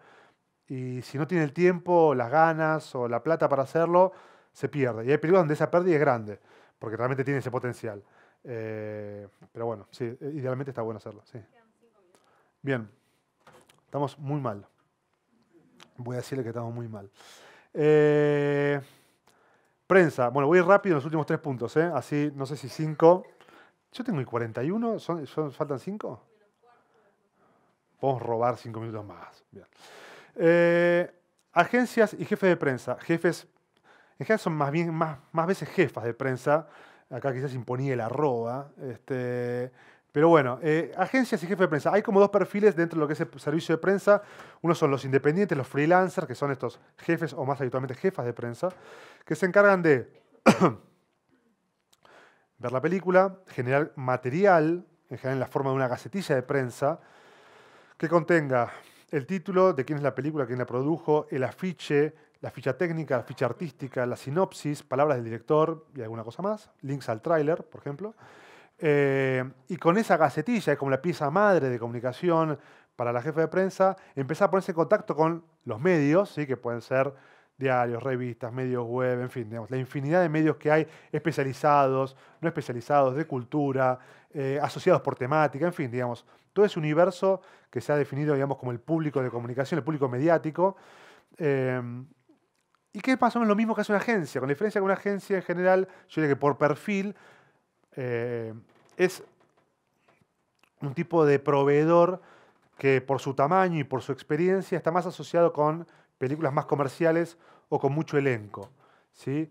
y si no tiene el tiempo, las ganas o la plata para hacerlo, se pierde. Y hay películas donde esa pérdida es grande, porque realmente tiene ese potencial. Pero bueno, sí, idealmente está bueno hacerlo, sí. Bien, estamos muy mal. Voy a decirle que estamos muy mal. Prensa. Bueno, voy a ir rápido en los últimos 3 puntos, ¿eh? Así, no sé si 5. Yo tengo el 41. ¿Faltan 5? Podemos robar 5 minutos más. Bien. Agencias y jefes de prensa. Jefes, en general son más veces jefas de prensa. Acá quizás imponía el arroba. Pero bueno, agencias y jefes de prensa. Hay como 2 perfiles dentro de lo que es el servicio de prensa. Uno son los independientes, los freelancers, que son estos jefes o más habitualmente jefas de prensa, que se encargan de ver la película, generar material, en general en la forma de una gacetilla de prensa, que contenga el título de quién es la película, quién la produjo, el afiche, la ficha técnica, la ficha artística, la sinopsis, palabras del director y alguna cosa más, links al tráiler, por ejemplo. Y con esa gacetilla, es como la pieza madre de comunicación para la jefa de prensa, empezar a ponerse en contacto con los medios, ¿sí? Que pueden ser diarios, revistas, medios web, en fin, digamos, la infinidad de medios que hay especializados, no especializados, de cultura, asociados por temática, en fin, digamos, todo ese universo que se ha definido, digamos, como el público de comunicación, el público mediático, y que es más o menos lo mismo que hace una agencia, con la diferencia que una agencia en general, yo diría que por perfil, es un tipo de proveedor que por su tamaño y por su experiencia está más asociado con películas más comerciales o con mucho elenco, ¿sí?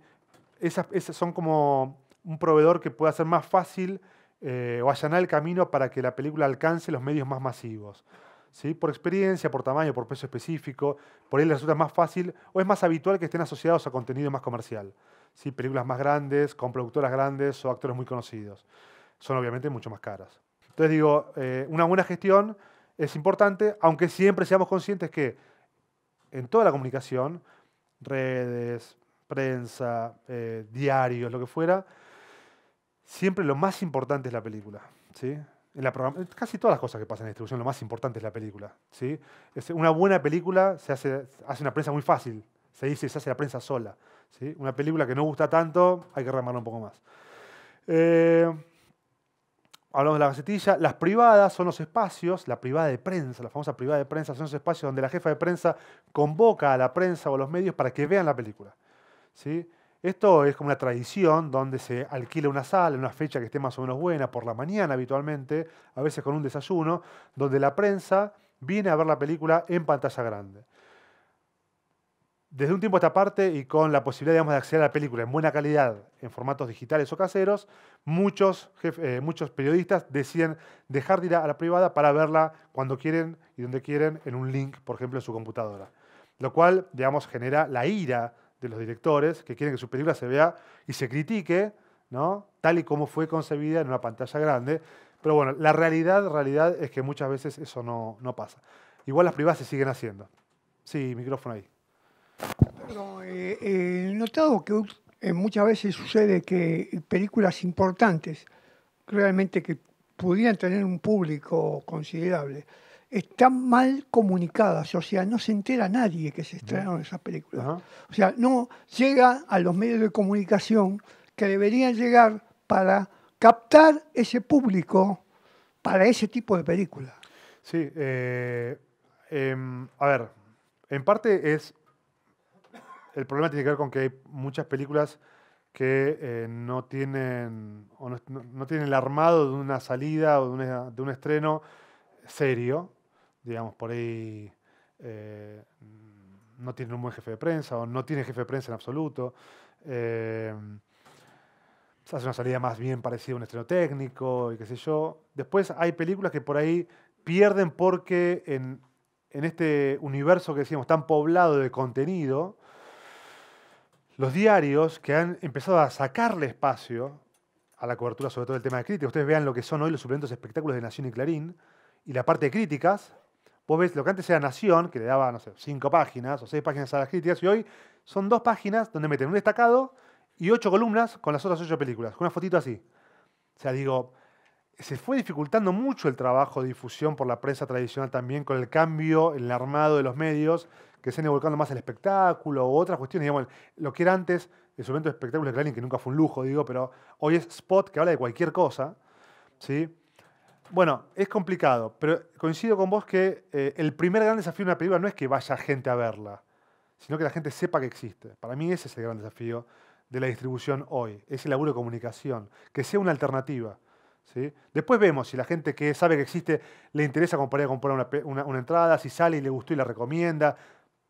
Esas son como un proveedor que puede hacer más fácil o allanar el camino para que la película alcance los medios más masivos, ¿sí? Por experiencia, por tamaño, por peso específico, por ahí les resulta más fácil o es más habitual que estén asociados a contenido más comercial, ¿sí? Películas más grandes, con productoras grandes o actores muy conocidos. Son obviamente mucho más caras. Entonces digo, una buena gestión es importante, aunque siempre seamos conscientes que en toda la comunicación, redes, prensa, diarios, lo que fuera, siempre lo más importante es la película, ¿sí? Casi todas las cosas que pasan en distribución, lo más importante es la película, ¿sí? Una buena película se hace una prensa muy fácil, se hace la prensa sola, ¿sí? Una película que no gusta tanto, hay que remarla un poco más. Hablamos de la gacetilla. Las privadas son los espacios, la privada de prensa, la famosa privada de prensa, son los espacios donde la jefa de prensa convoca a la prensa o a los medios para que vean la película, ¿sí? Esto es como una tradición donde se alquila una sala en una fecha que esté más o menos buena, por la mañana habitualmente, a veces con un desayuno, donde la prensa viene a ver la película en pantalla grande. Desde un tiempo a esta parte y con la posibilidad, digamos, de acceder a la película en buena calidad, en formatos digitales o caseros, muchos periodistas deciden dejar de ir a la privada para verla cuando quieren y donde quieren en un link, por ejemplo, en su computadora. Lo cual, digamos, genera la ira de los directores que quieren que su película se vea y se critique, ¿no? Tal y como fue concebida en una pantalla grande. Pero bueno, la realidad es que muchas veces eso no pasa. Igual las privadas se siguen haciendo. Sí, micrófono ahí. Pero, he notado que muchas veces sucede que películas importantes, realmente que pudieran tener un público considerable, están mal comunicadas, o sea, no se entera nadie que se estrenaron esas películas. Ajá. O sea, no llega a los medios de comunicación que deberían llegar para captar ese público para ese tipo de películas. Sí, a ver, en parte el problema tiene que ver con que hay muchas películas que no tienen el armado de una salida o de un estreno serio, digamos, por ahí no tienen un buen jefe de prensa o no tiene jefe de prensa en absoluto. se hace una salida más bien parecida a un estreno técnico y qué sé yo. Después hay películas que por ahí pierden porque en este universo que decíamos tan poblado de contenido, los diarios que han empezado a sacarle espacio a la cobertura, sobre todo del tema de crítica. Ustedes vean lo que son hoy los suplementos de espectáculos de Nación y Clarín, y la parte de críticas, vos ves lo que antes era Nación, que le daba, no sé, 5 páginas o 6 páginas a las críticas, y hoy son 2 páginas donde meten un destacado y 8 columnas con las otras 8 películas, con una fotito así. O sea, digo, se fue dificultando mucho el trabajo de difusión por la prensa tradicional también, con el cambio en el armado de los medios, que se han ido volcando más al espectáculo u otras cuestiones. Digamos, lo que era antes el suplemento de espectáculos de Clarín, que nunca fue un lujo, digo, pero hoy es Spot, que habla de cualquier cosa, ¿sí? Bueno, es complicado, pero coincido con vos que el primer gran desafío de una película no es que vaya gente a verla, sino que la gente sepa que existe. Para mí ese es el gran desafío de la distribución hoy, ese laburo de comunicación, que sea una alternativa, ¿sí? Después vemos si la gente que sabe que existe le interesa comprar una entrada, si sale y le gustó y la recomienda,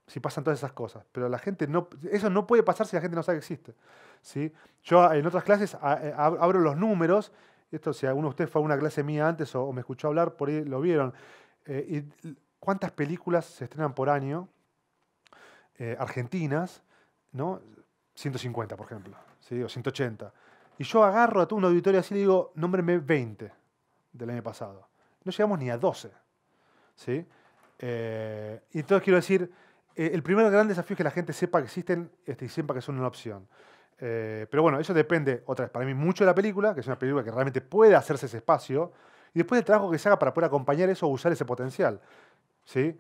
si pasan todas esas cosas. Pero la gente no, eso no puede pasar si la gente no sabe que existe, ¿sí? Yo en otras clases abro los números. Esto, si alguno de ustedes fue a una clase mía antes o me escuchó hablar, por ahí lo vieron. Y ¿cuántas películas se estrenan por año argentinas? ¿No? 150, por ejemplo, ¿sí? O 180. Y yo agarro a todo un auditorio así y le digo, nómbrenme 20 del año pasado. No llegamos ni a 12, ¿sí? Y entonces quiero decir, el primer gran desafío es que la gente sepa que existen y sepa que son una opción. Pero bueno, eso depende, otra vez, para mí mucho de la película, que es una película que realmente puede hacerse ese espacio, y después del trabajo que se haga para poder acompañar eso o usar ese potencial, ¿sí?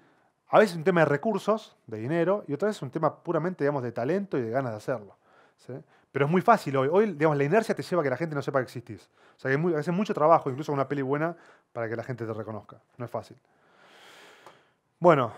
A veces es un tema de recursos, de dinero, y otra vez es un tema puramente, digamos, de talento y de ganas de hacerlo, ¿sí? Pero es muy fácil hoy. Hoy, digamos, la inercia te lleva a que la gente no sepa que existís. O sea, que hace mucho trabajo, incluso con una peli buena, para que la gente te reconozca. No es fácil. Bueno,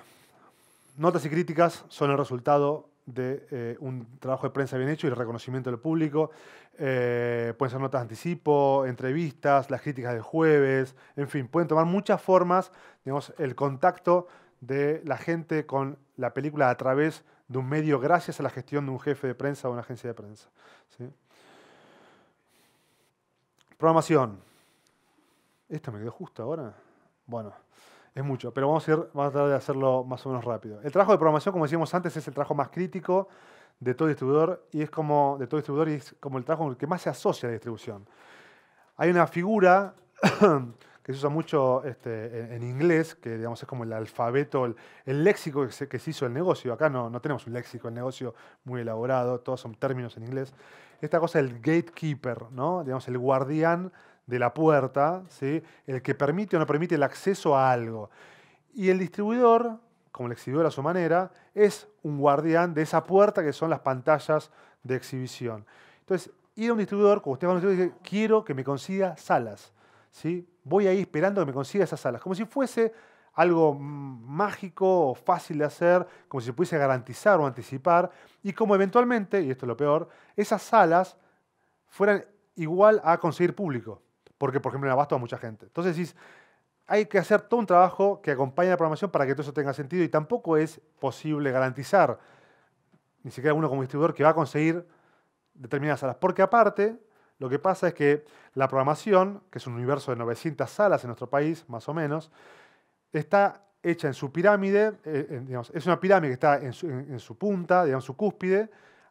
notas y críticas son el resultado de un trabajo de prensa bien hecho y el reconocimiento del público. Pueden ser notas de anticipo, entrevistas, las críticas del jueves, en fin, pueden tomar muchas formas, digamos, el contacto de la gente con la película a través de un medio gracias a la gestión de un jefe de prensa o una agencia de prensa, ¿sí? Programación. ¿Esto me quedó justo ahora? Bueno, es mucho, pero vamos a tratar de hacerlo más o menos rápido. El trabajo de programación, como decíamos antes, es el trabajo más crítico de todo distribuidor y es como el trabajo que más se asocia a la distribución. Hay una figura que se usa mucho en inglés, que digamos es como el alfabeto, el léxico que se hizo el negocio. Acá no tenemos un léxico del negocio muy elaborado, todos son términos en inglés. Esta cosa del gatekeeper, ¿no? Digamos, el guardián de la puerta, ¿sí? El que permite o no permite el acceso a algo. Y el distribuidor, como el exhibidor a su manera, es un guardián de esa puerta que son las pantallas de exhibición. Entonces, ir a un distribuidor, como usted va a un distribuidor, dice, quiero que me consiga salas, ¿sí? Voy ahí esperando que me consiga esas salas, como si fuese algo mágico o fácil de hacer, como si se pudiese garantizar o anticipar, y como eventualmente, y esto es lo peor, esas salas fueran igual a conseguir público, porque, por ejemplo, en Abasto a mucha gente. Entonces decís, hay que hacer todo un trabajo que acompañe la programación para que todo eso tenga sentido, y tampoco es posible garantizar, ni siquiera uno como distribuidor, que va a conseguir determinadas salas, porque aparte, lo que pasa es que la programación, que es un universo de 900 salas en nuestro país, más o menos, está hecha en su pirámide, digamos, es una pirámide que está en su punta, digamos, su cúspide,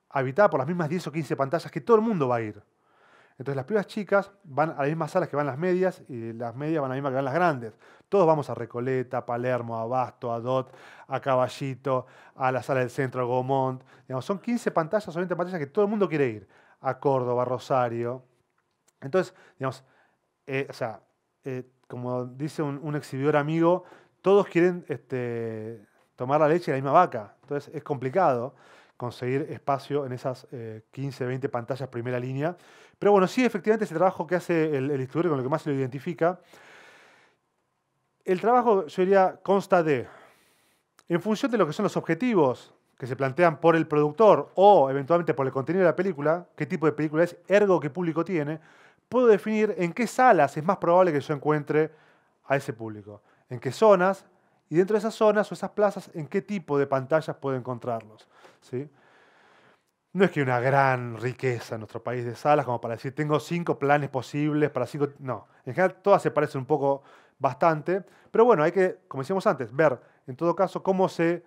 habitada por las mismas 10 o 15 pantallas que todo el mundo va a ir. Entonces las pibas chicas van a las mismas salas que van las medias y las medias van a las mismas que van las grandes. Todos vamos a Recoleta, a Palermo, a Abasto, a Dot, a Caballito, a la sala del centro, a Gaumont. Digamos, son 15 pantallas o 20 pantallas que todo el mundo quiere ir. A Córdoba, a Rosario. Entonces, digamos, como dice un exhibidor amigo, todos quieren tomar la leche de la misma vaca. Entonces es complicado conseguir espacio en esas 15, 20 pantallas primera línea. Pero bueno, sí, efectivamente, ese trabajo que hace el distribuidor con lo que más se lo identifica. El trabajo, yo diría, consta de, en función de lo que son los objetivos que se plantean por el productor o eventualmente por el contenido de la película, qué tipo de película es, ergo qué público tiene, puedo definir en qué salas es más probable que yo encuentre a ese público, en qué zonas, y dentro de esas zonas o esas plazas, en qué tipo de pantallas puedo encontrarlos, ¿sí? no es que hay una gran riqueza en nuestro país de salas como para decir, tengo 5 planes posibles para 5... No, en general todas se parecen un poco bastante, pero bueno, hay que, como decíamos antes, ver en todo caso cómo se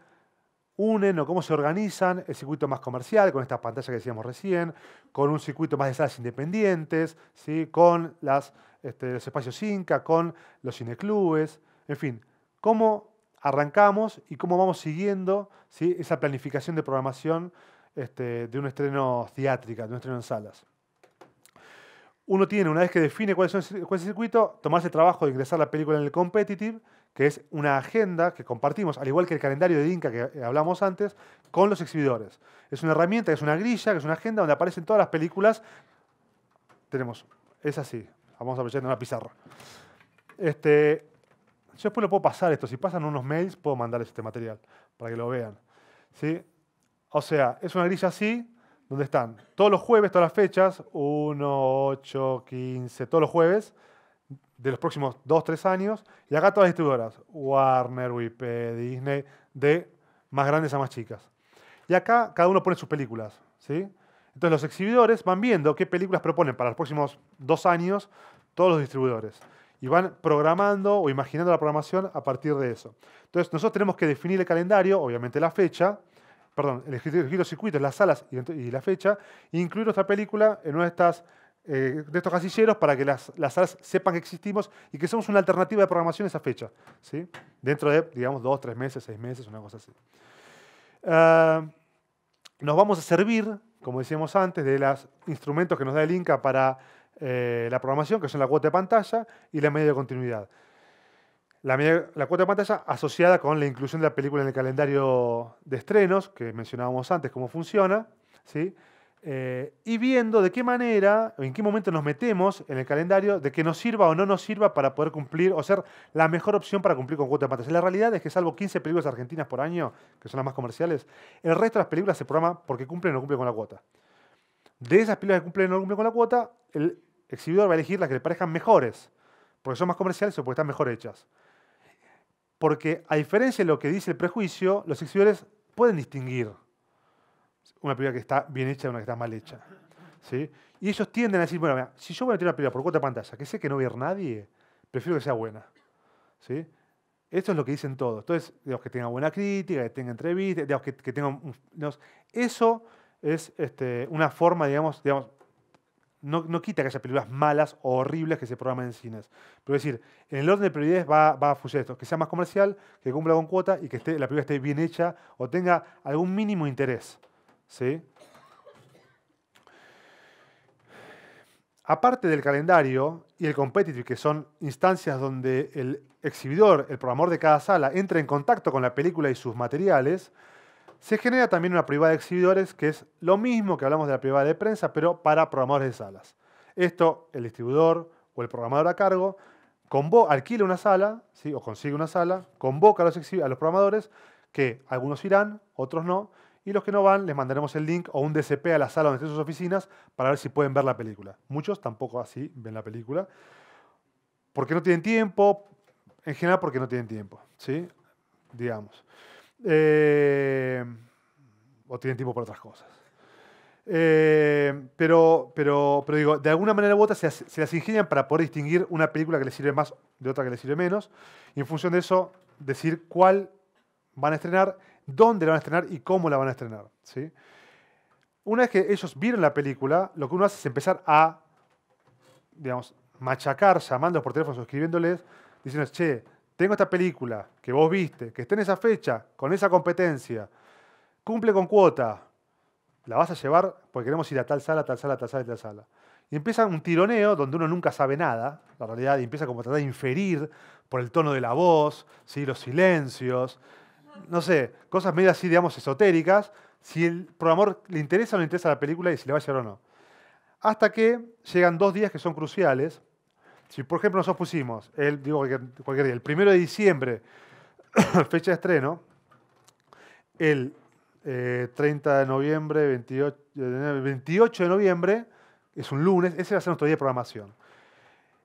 unen o cómo se organizan el circuito más comercial, con esta pantalla que decíamos recién, con un circuito más de salas independientes, ¿sí? Con los espacios Inca, con los cineclubes, en fin, cómo arrancamos y cómo vamos siguiendo, ¿sí? Esa planificación de programación de un estreno teátrica, de un estreno en salas. Uno tiene, una vez que define cuál es el circuito, tomarse el trabajo de ingresar la película en el competitive, que es una agenda que compartimos, al igual que el calendario de Inca que hablamos antes, con los exhibidores. Es una herramienta, es una grilla, que es una agenda donde aparecen todas las películas. Es así, vamos a aprovechar en una pizarra. Yo después lo puedo pasar esto, si pasan unos mails puedo mandarles este material para que lo vean. ¿Sí? O sea, es una grilla así, donde están todos los jueves, todas las fechas, 1, 8, 15, todos los jueves, de los próximos 2, 3 años, y acá todas las distribuidoras, Warner, WIP, Disney, de más grandes a más chicas. Y acá cada uno pone sus películas, ¿sí? Entonces los exhibidores van viendo qué películas proponen para los próximos 2 años todos los distribuidores. Y van programando o imaginando la programación a partir de eso. Entonces nosotros tenemos que definir el calendario, obviamente la fecha, elegir los circuitos, las salas y la fecha, e incluir nuestra película en una de estos casilleros para que las salas sepan que existimos y que somos una alternativa de programación a esa fecha, ¿sí? Dentro de, digamos, 2, 3 meses, 6 meses, una cosa así. Nos vamos a servir, como decíamos antes, de los instrumentos que nos da el Inca para la programación, que son la cuota de pantalla y la media de continuidad. La cuota de pantalla asociada con la inclusión de la película en el calendario de estrenos, que mencionábamos antes cómo funciona, ¿sí? Y viendo de qué manera o en qué momento nos metemos en el calendario, de que nos sirva o no nos sirva para poder cumplir o ser la mejor opción para cumplir con cuota de pantalla. La realidad es que salvo 15 películas argentinas por año, que son las más comerciales, el resto de las películas se programan porque cumplen o no cumplen con la cuota. De esas películas que cumplen o no cumplen con la cuota, el exhibidor va a elegir las que le parezcan mejores, porque son más comerciales o porque están mejor hechas. Porque, a diferencia de lo que dice el prejuicio, los exhibidores pueden distinguir una película que está bien hecha de una que está mal hecha, ¿sí? Y ellos tienden a decir, bueno, mira, si yo voy a meter una película por cuota de pantalla, que sé que no va a ir nadie, prefiero que sea buena, ¿sí? Esto es lo que dicen todos. Entonces, digamos, que tenga buena crítica, que tenga entrevistas, digamos, que tenga... eso es una forma, digamos no quita que haya películas malas o horribles que se programen en cines. Pero es decir, en el orden de prioridades va a funcionar esto. Que sea más comercial, que cumpla con cuota y que la película esté bien hecha o tenga algún mínimo interés, ¿sí? Aparte del calendario y el competitive, que son instancias donde el exhibidor, el programador de cada sala, entra en contacto con la película y sus materiales, se genera también una privada de exhibidores, que es lo mismo que hablamos de la privada de prensa, pero para programadores de salas. Esto, el distribuidor o el programador a cargo alquila una sala, ¿sí? O consigue una sala, convoca a los programadores, que algunos irán, otros no, y los que no van les mandaremos el link o un DCP a la sala donde estén sus oficinas para ver si pueden ver la película. Muchos tampoco así ven la película, porque no tienen tiempo, en general porque no tienen tiempo, ¿sí? Digamos. O tienen tiempo para otras cosas. Pero digo, de alguna manera u otra se las ingenian para poder distinguir una película que les sirve más de otra que les sirve menos, y en función de eso decir cuál van a estrenar, dónde la van a estrenar y cómo la van a estrenar, ¿sí? Una vez que ellos vieron la película, lo que uno hace es empezar a, digamos, machacar, llamándolos por teléfono, escribiéndoles, diciéndoles, che, tengo esta película que vos viste, que esté en esa fecha, con esa competencia, cumple con cuota, la vas a llevar porque queremos ir a tal sala, tal sala, tal sala y tal sala. Y empieza un tironeo donde uno nunca sabe nada, la realidad, y empieza como a tratar de inferir por el tono de la voz, ¿sí? Los silencios, no sé, cosas medio así, digamos, esotéricas, si el programador le interesa o no le interesa la película y si le va a llevar o no. Hasta que llegan 2 días que son cruciales. Si, por ejemplo, nosotros pusimos, cualquier día, el 1 de diciembre, fecha de estreno, el 30 de noviembre, 28 de noviembre, es un lunes, ese va a ser nuestro día de programación.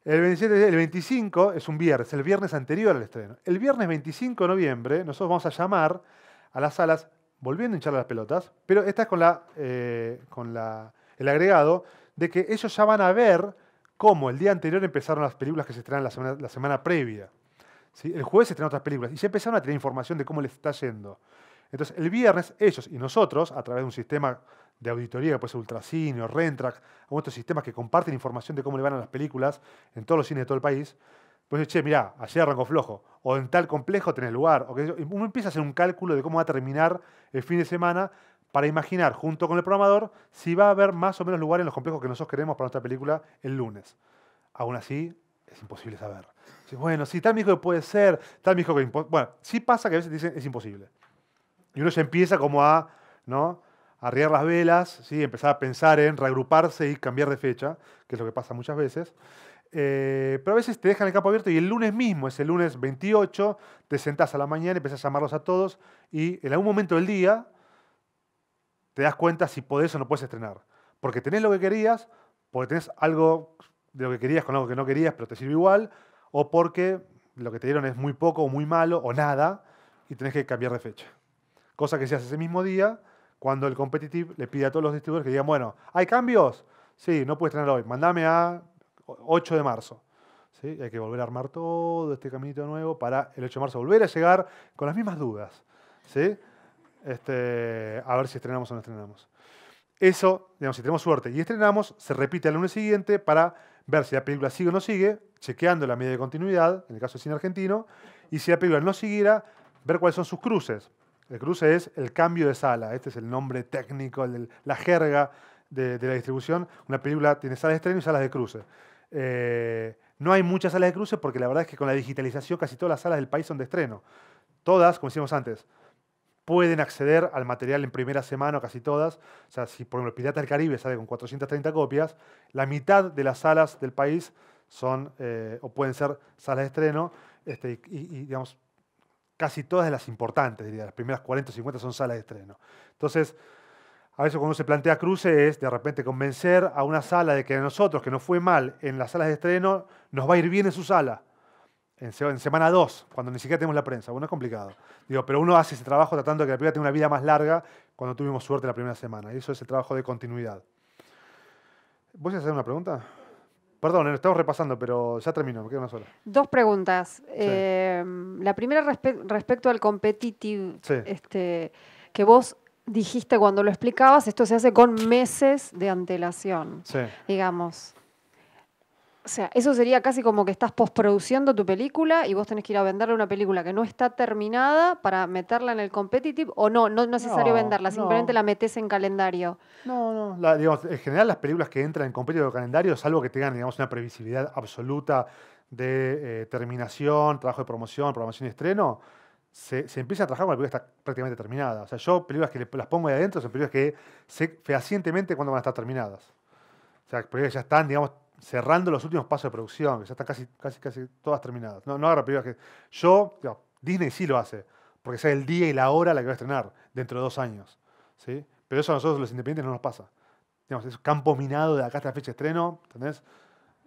El 25 es un viernes, el viernes anterior al estreno. El viernes 25 de noviembre, nosotros vamos a llamar a las salas volviendo a hincharle las pelotas, pero esta es el agregado de que ellos ya van a ver cómo el día anterior empezaron las películas que se estrenan la semana previa. ¿Sí? El jueves se estrenan otras películas y ya empezaron a tener información de cómo les está yendo. Entonces, el viernes, ellos y nosotros, a través de un sistema de auditoría que puede ser Ultracine o Rentrack, a otros sistemas que comparten información de cómo le van a las películas en todos los cines de todo el país, pues che, mirá, ayer arrancó flojo, o en tal complejo tenés lugar, o que uno empieza a hacer un cálculo de cómo va a terminar el fin de semana para imaginar, junto con el programador, si va a haber más o menos lugar en los complejos que nosotros queremos para nuestra película el lunes. Aún así, es imposible saber. Bueno, sí, tal me dijo que puede ser, tal me dijo que... Bueno, sí pasa que a veces dicen es imposible. Y uno ya empieza como a, ¿no?, a arriar las velas, ¿sí?, empezar a pensar en reagruparse y cambiar de fecha, que es lo que pasa muchas veces. Pero a veces te dejan el campo abierto y el lunes mismo, es el lunes 28, te sentás a la mañana y empezás a llamarlos a todos y en algún momento del día te das cuenta si podés o no podés estrenar. Porque tenés lo que querías, porque tenés algo de lo que querías con algo que no querías, pero te sirve igual, o porque lo que te dieron es muy poco o muy malo o nada y tenés que cambiar de fecha. Cosa que se hace ese mismo día cuando el competitive le pide a todos los distribuidores que digan, bueno, ¿hay cambios? Sí, no puedes estrenar hoy, mandame a 8 de marzo. ¿Sí? Hay que volver a armar todo este caminito nuevo para el 8 de marzo volver a llegar con las mismas dudas. ¿Sí? A ver si estrenamos o no estrenamos. Eso, digamos, si tenemos suerte y estrenamos, se repite al lunes siguiente para ver si la película sigue o no sigue, chequeando la medida de continuidad, en el caso del cine argentino, y si la película no siguiera, ver cuáles son sus cruces. El cruce es el cambio de sala. Este es el nombre técnico, la jerga de la distribución. Una película tiene salas de estreno y salas de cruce. No hay muchas salas de cruce porque la verdad es que con la digitalización casi todas las salas del país son de estreno. Todas, como decíamos antes, pueden acceder al material en primera semana, o casi todas. O sea, si por ejemplo Pirata del Caribe sale con 430 copias, la mitad de las salas del país son o pueden ser salas de estreno y digamos, casi todas de las importantes, diría, las primeras 40 o 50 son salas de estreno. Entonces, a veces cuando se plantea cruce es de repente convencer a una sala de que a nosotros, que nos fue mal en las salas de estreno, nos va a ir bien en su sala, en semana 2, cuando ni siquiera tenemos la prensa. Bueno, es complicado. Digo, pero uno hace ese trabajo tratando de que la película tenga una vida más larga cuando tuvimos suerte la primera semana. Y eso es el trabajo de continuidad. ¿Vos ibas a hacer una pregunta? Perdón, lo estamos repasando, pero ya terminó, me queda una sola. 2 preguntas. Sí. La primera respecto al competitive, Sí. Que vos dijiste cuando lo explicabas, esto se hace con meses de antelación, Sí. digamos. O sea, eso sería casi como que estás postproduciendo tu película y vos tenés que ir a venderle una película que no está terminada para meterla en el competitive, o no es necesario venderla, simplemente la metés en calendario. No. Digamos, en general las películas que entran en competitive calendario, salvo que tengan, digamos, una previsibilidad absoluta de terminación, trabajo de programación y estreno, se empieza a trabajar cuando la película está prácticamente terminada. O sea, yo películas que las pongo ahí adentro son películas que sé fehacientemente cuándo van a estar terminadas. O sea, películas que ya están, digamos, cerrando los últimos pasos de producción, que ya están casi todas terminadas. No agarro películas que... Digamos, Disney sí lo hace, porque sabe el día y la hora a la que va a estrenar, dentro de 2 años. ¿Sí? Pero eso a nosotros los independientes no nos pasa. Digamos, es campo minado de acá hasta la fecha de estreno, ¿entendés?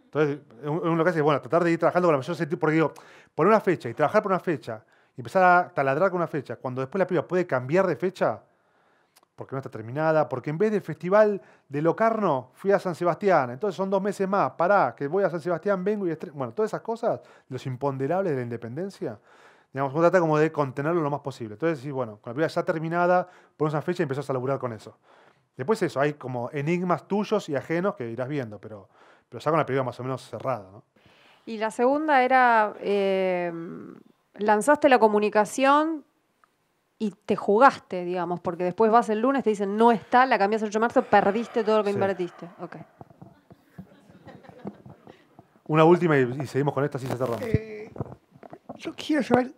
Entonces, uno lo que hace es, bueno, tratar de ir trabajando con la mayor sentido, porque digo, poner una fecha y trabajar por una fecha, y empezar a taladrar con una fecha, cuando después la película puede cambiar de fecha, porque no está terminada, porque en vez del festival de Locarno fui a San Sebastián, entonces son 2 meses más, que voy a San Sebastián, vengo y estreno. Bueno, todas esas cosas, los imponderables de la independencia, digamos, uno trata como de contenerlo lo más posible. Entonces, sí, bueno, con la película ya terminada, pones una fecha y empezás a laburar con eso. Después eso, hay como enigmas tuyos y ajenos que irás viendo, pero ya con la película más o menos cerrada, ¿no? Y la segunda era, lanzaste la comunicación y te jugaste, digamos, porque después vas el lunes, te dicen no está, la cambias el 8 de marzo, perdiste todo lo que invertiste. Okay. Una última y seguimos con esta, así se cerramos. Yo quiero saber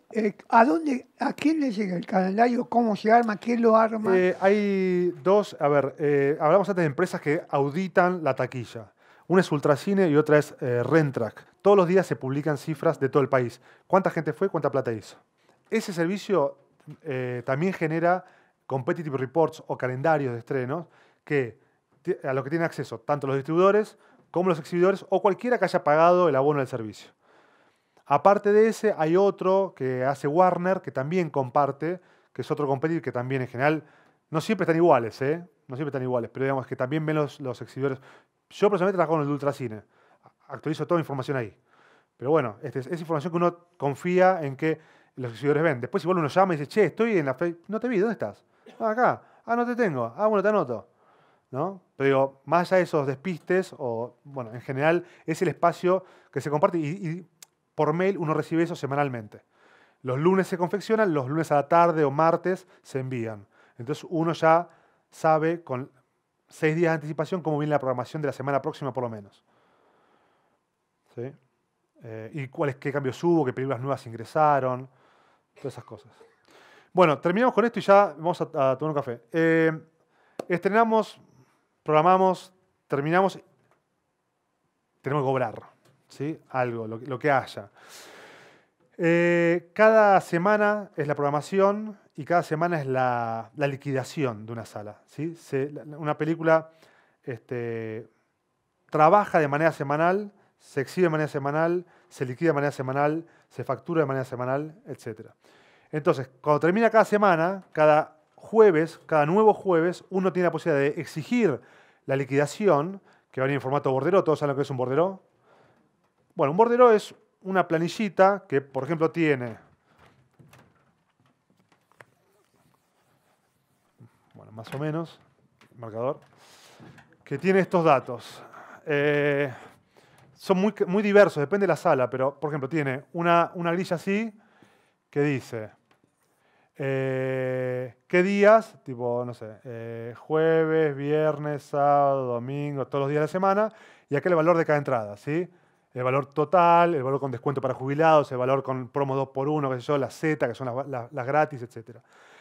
a quién le llega el calendario, cómo se arma, quién lo arma. Hay 2, hablamos antes de empresas que auditan la taquilla. Una es Ultracine y otra es Rentrack. Todos los días se publican cifras de todo el país. ¿Cuánta gente fue? ¿Cuánta plata hizo? Ese servicio también genera competitive reports o calendarios de estrenos a lo que tienen acceso tanto los distribuidores como los exhibidores o cualquiera que haya pagado el abono del servicio. Aparte de ese, hay otro que hace Warner, que también comparte, que es otro competitor que también en general no siempre están iguales, ¿eh? No siempre están iguales, pero digamos que también ven los exhibidores. Yo personalmente trabajo con el de Ultracine, actualizo toda la información ahí. Pero bueno, es información que uno confía en que los exhibidores ven. Después igual uno llama y dice, che, estoy en la fe, no te vi, ¿dónde estás? Ah, acá. Ah, no te tengo. Ah, bueno, te anoto. ¿No? Pero digo, más allá de esos despistes, o bueno, en general es el espacio que se comparte y por mail uno recibe eso semanalmente. Los lunes se confeccionan, los lunes a la tarde o martes se envían. Entonces uno ya sabe con 6 días de anticipación cómo viene la programación de la semana próxima por lo menos. ¿Sí? Y qué cambios hubo, qué películas nuevas ingresaron, todas esas cosas. Bueno, terminamos con esto y ya vamos a tomar un café. Estrenamos, programamos, terminamos, tenemos que cobrar, ¿sí? Algo, lo que haya. Cada semana es la programación y cada semana es la liquidación de una sala, ¿sí? Una película trabaja de manera semanal, se exhibe de manera semanal, se liquida de manera semanal, se factura de manera semanal, etc. Entonces, cuando termina cada semana, cada nuevo jueves, uno tiene la posibilidad de exigir la liquidación, que va a venir en formato borderó. ¿Todos saben lo que es un borderó? Bueno, un borderó es una planillita que, por ejemplo, tiene... Bueno, más o menos, marcador, que tiene estos datos. Son muy diversos, depende de la sala, pero, por ejemplo, tiene una grilla así que dice qué días, tipo, no sé, jueves, viernes, sábado, domingo, todos los días de la semana, y acá el valor de cada entrada, ¿sí? El valor total, el valor con descuento para jubilados, el valor con promo 2x1, qué sé yo, las Z, que son las gratis, etc.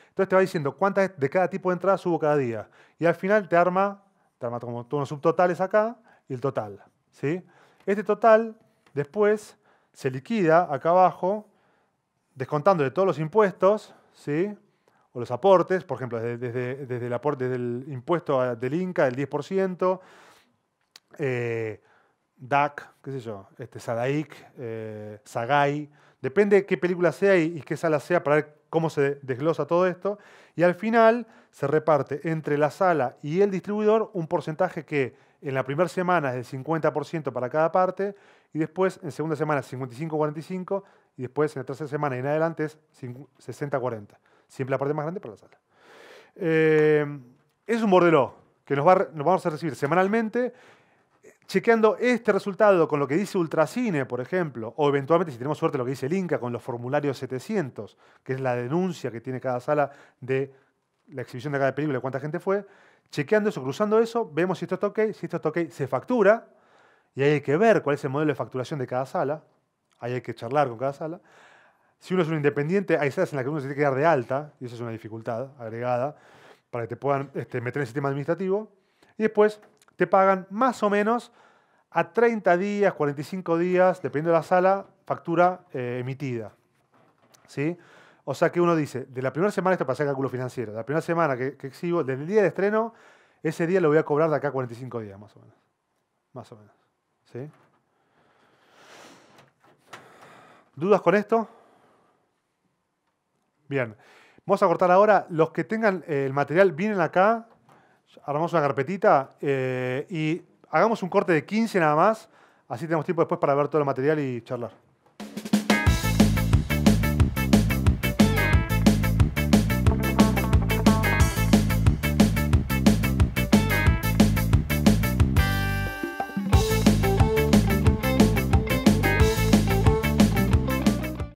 Entonces te va diciendo cuántas de cada tipo de entradas hubo cada día. Y al final te arma como todos los subtotales acá y el total, ¿sí? Este total después se liquida acá abajo, descontando de todos los impuestos, ¿sí? O los aportes, por ejemplo, desde el impuesto del Inca, del 10%, DAC, qué sé yo, SADAIC, SAGAI, depende de qué película sea y qué sala sea para ver cómo se desglosa todo esto. Y al final se reparte entre la sala y el distribuidor un porcentaje que en la primera semana es del 50% para cada parte, y después en segunda semana es 55-45, y después en la tercera semana y en adelante es 60-40. Siempre la parte más grande para la sala. Es un bordeló que nos vamos a recibir semanalmente, chequeando este resultado con lo que dice Ultracine, por ejemplo, o eventualmente, si tenemos suerte, lo que dice el Inca con los formularios 700, que es la denuncia que tiene cada sala de la exhibición de cada película y cuánta gente fue. Chequeando eso, cruzando eso, vemos si esto está ok. Si esto está ok, se factura, y ahí hay que ver cuál es el modelo de facturación de cada sala. Ahí hay que charlar con cada sala. Si uno es un independiente, hay salas en las que uno se tiene que dar de alta, y eso es una dificultad agregada, para que te puedan meter en el sistema administrativo. Y después te pagan más o menos a 30 días, 45 días, dependiendo de la sala, factura emitida, ¿sí? O sea que uno dice, de la primera semana, esto para hacer cálculo financiero, de la primera semana que exhibo, desde el día de estreno, ese día lo voy a cobrar de acá a 45 días, más o menos. Más o menos, ¿sí? ¿Dudas con esto? Bien. Vamos a cortar ahora. Los que tengan el material, vienen acá, armamos una carpetita y hagamos un corte de 15 nada más, así tenemos tiempo después para ver todo el material y charlar.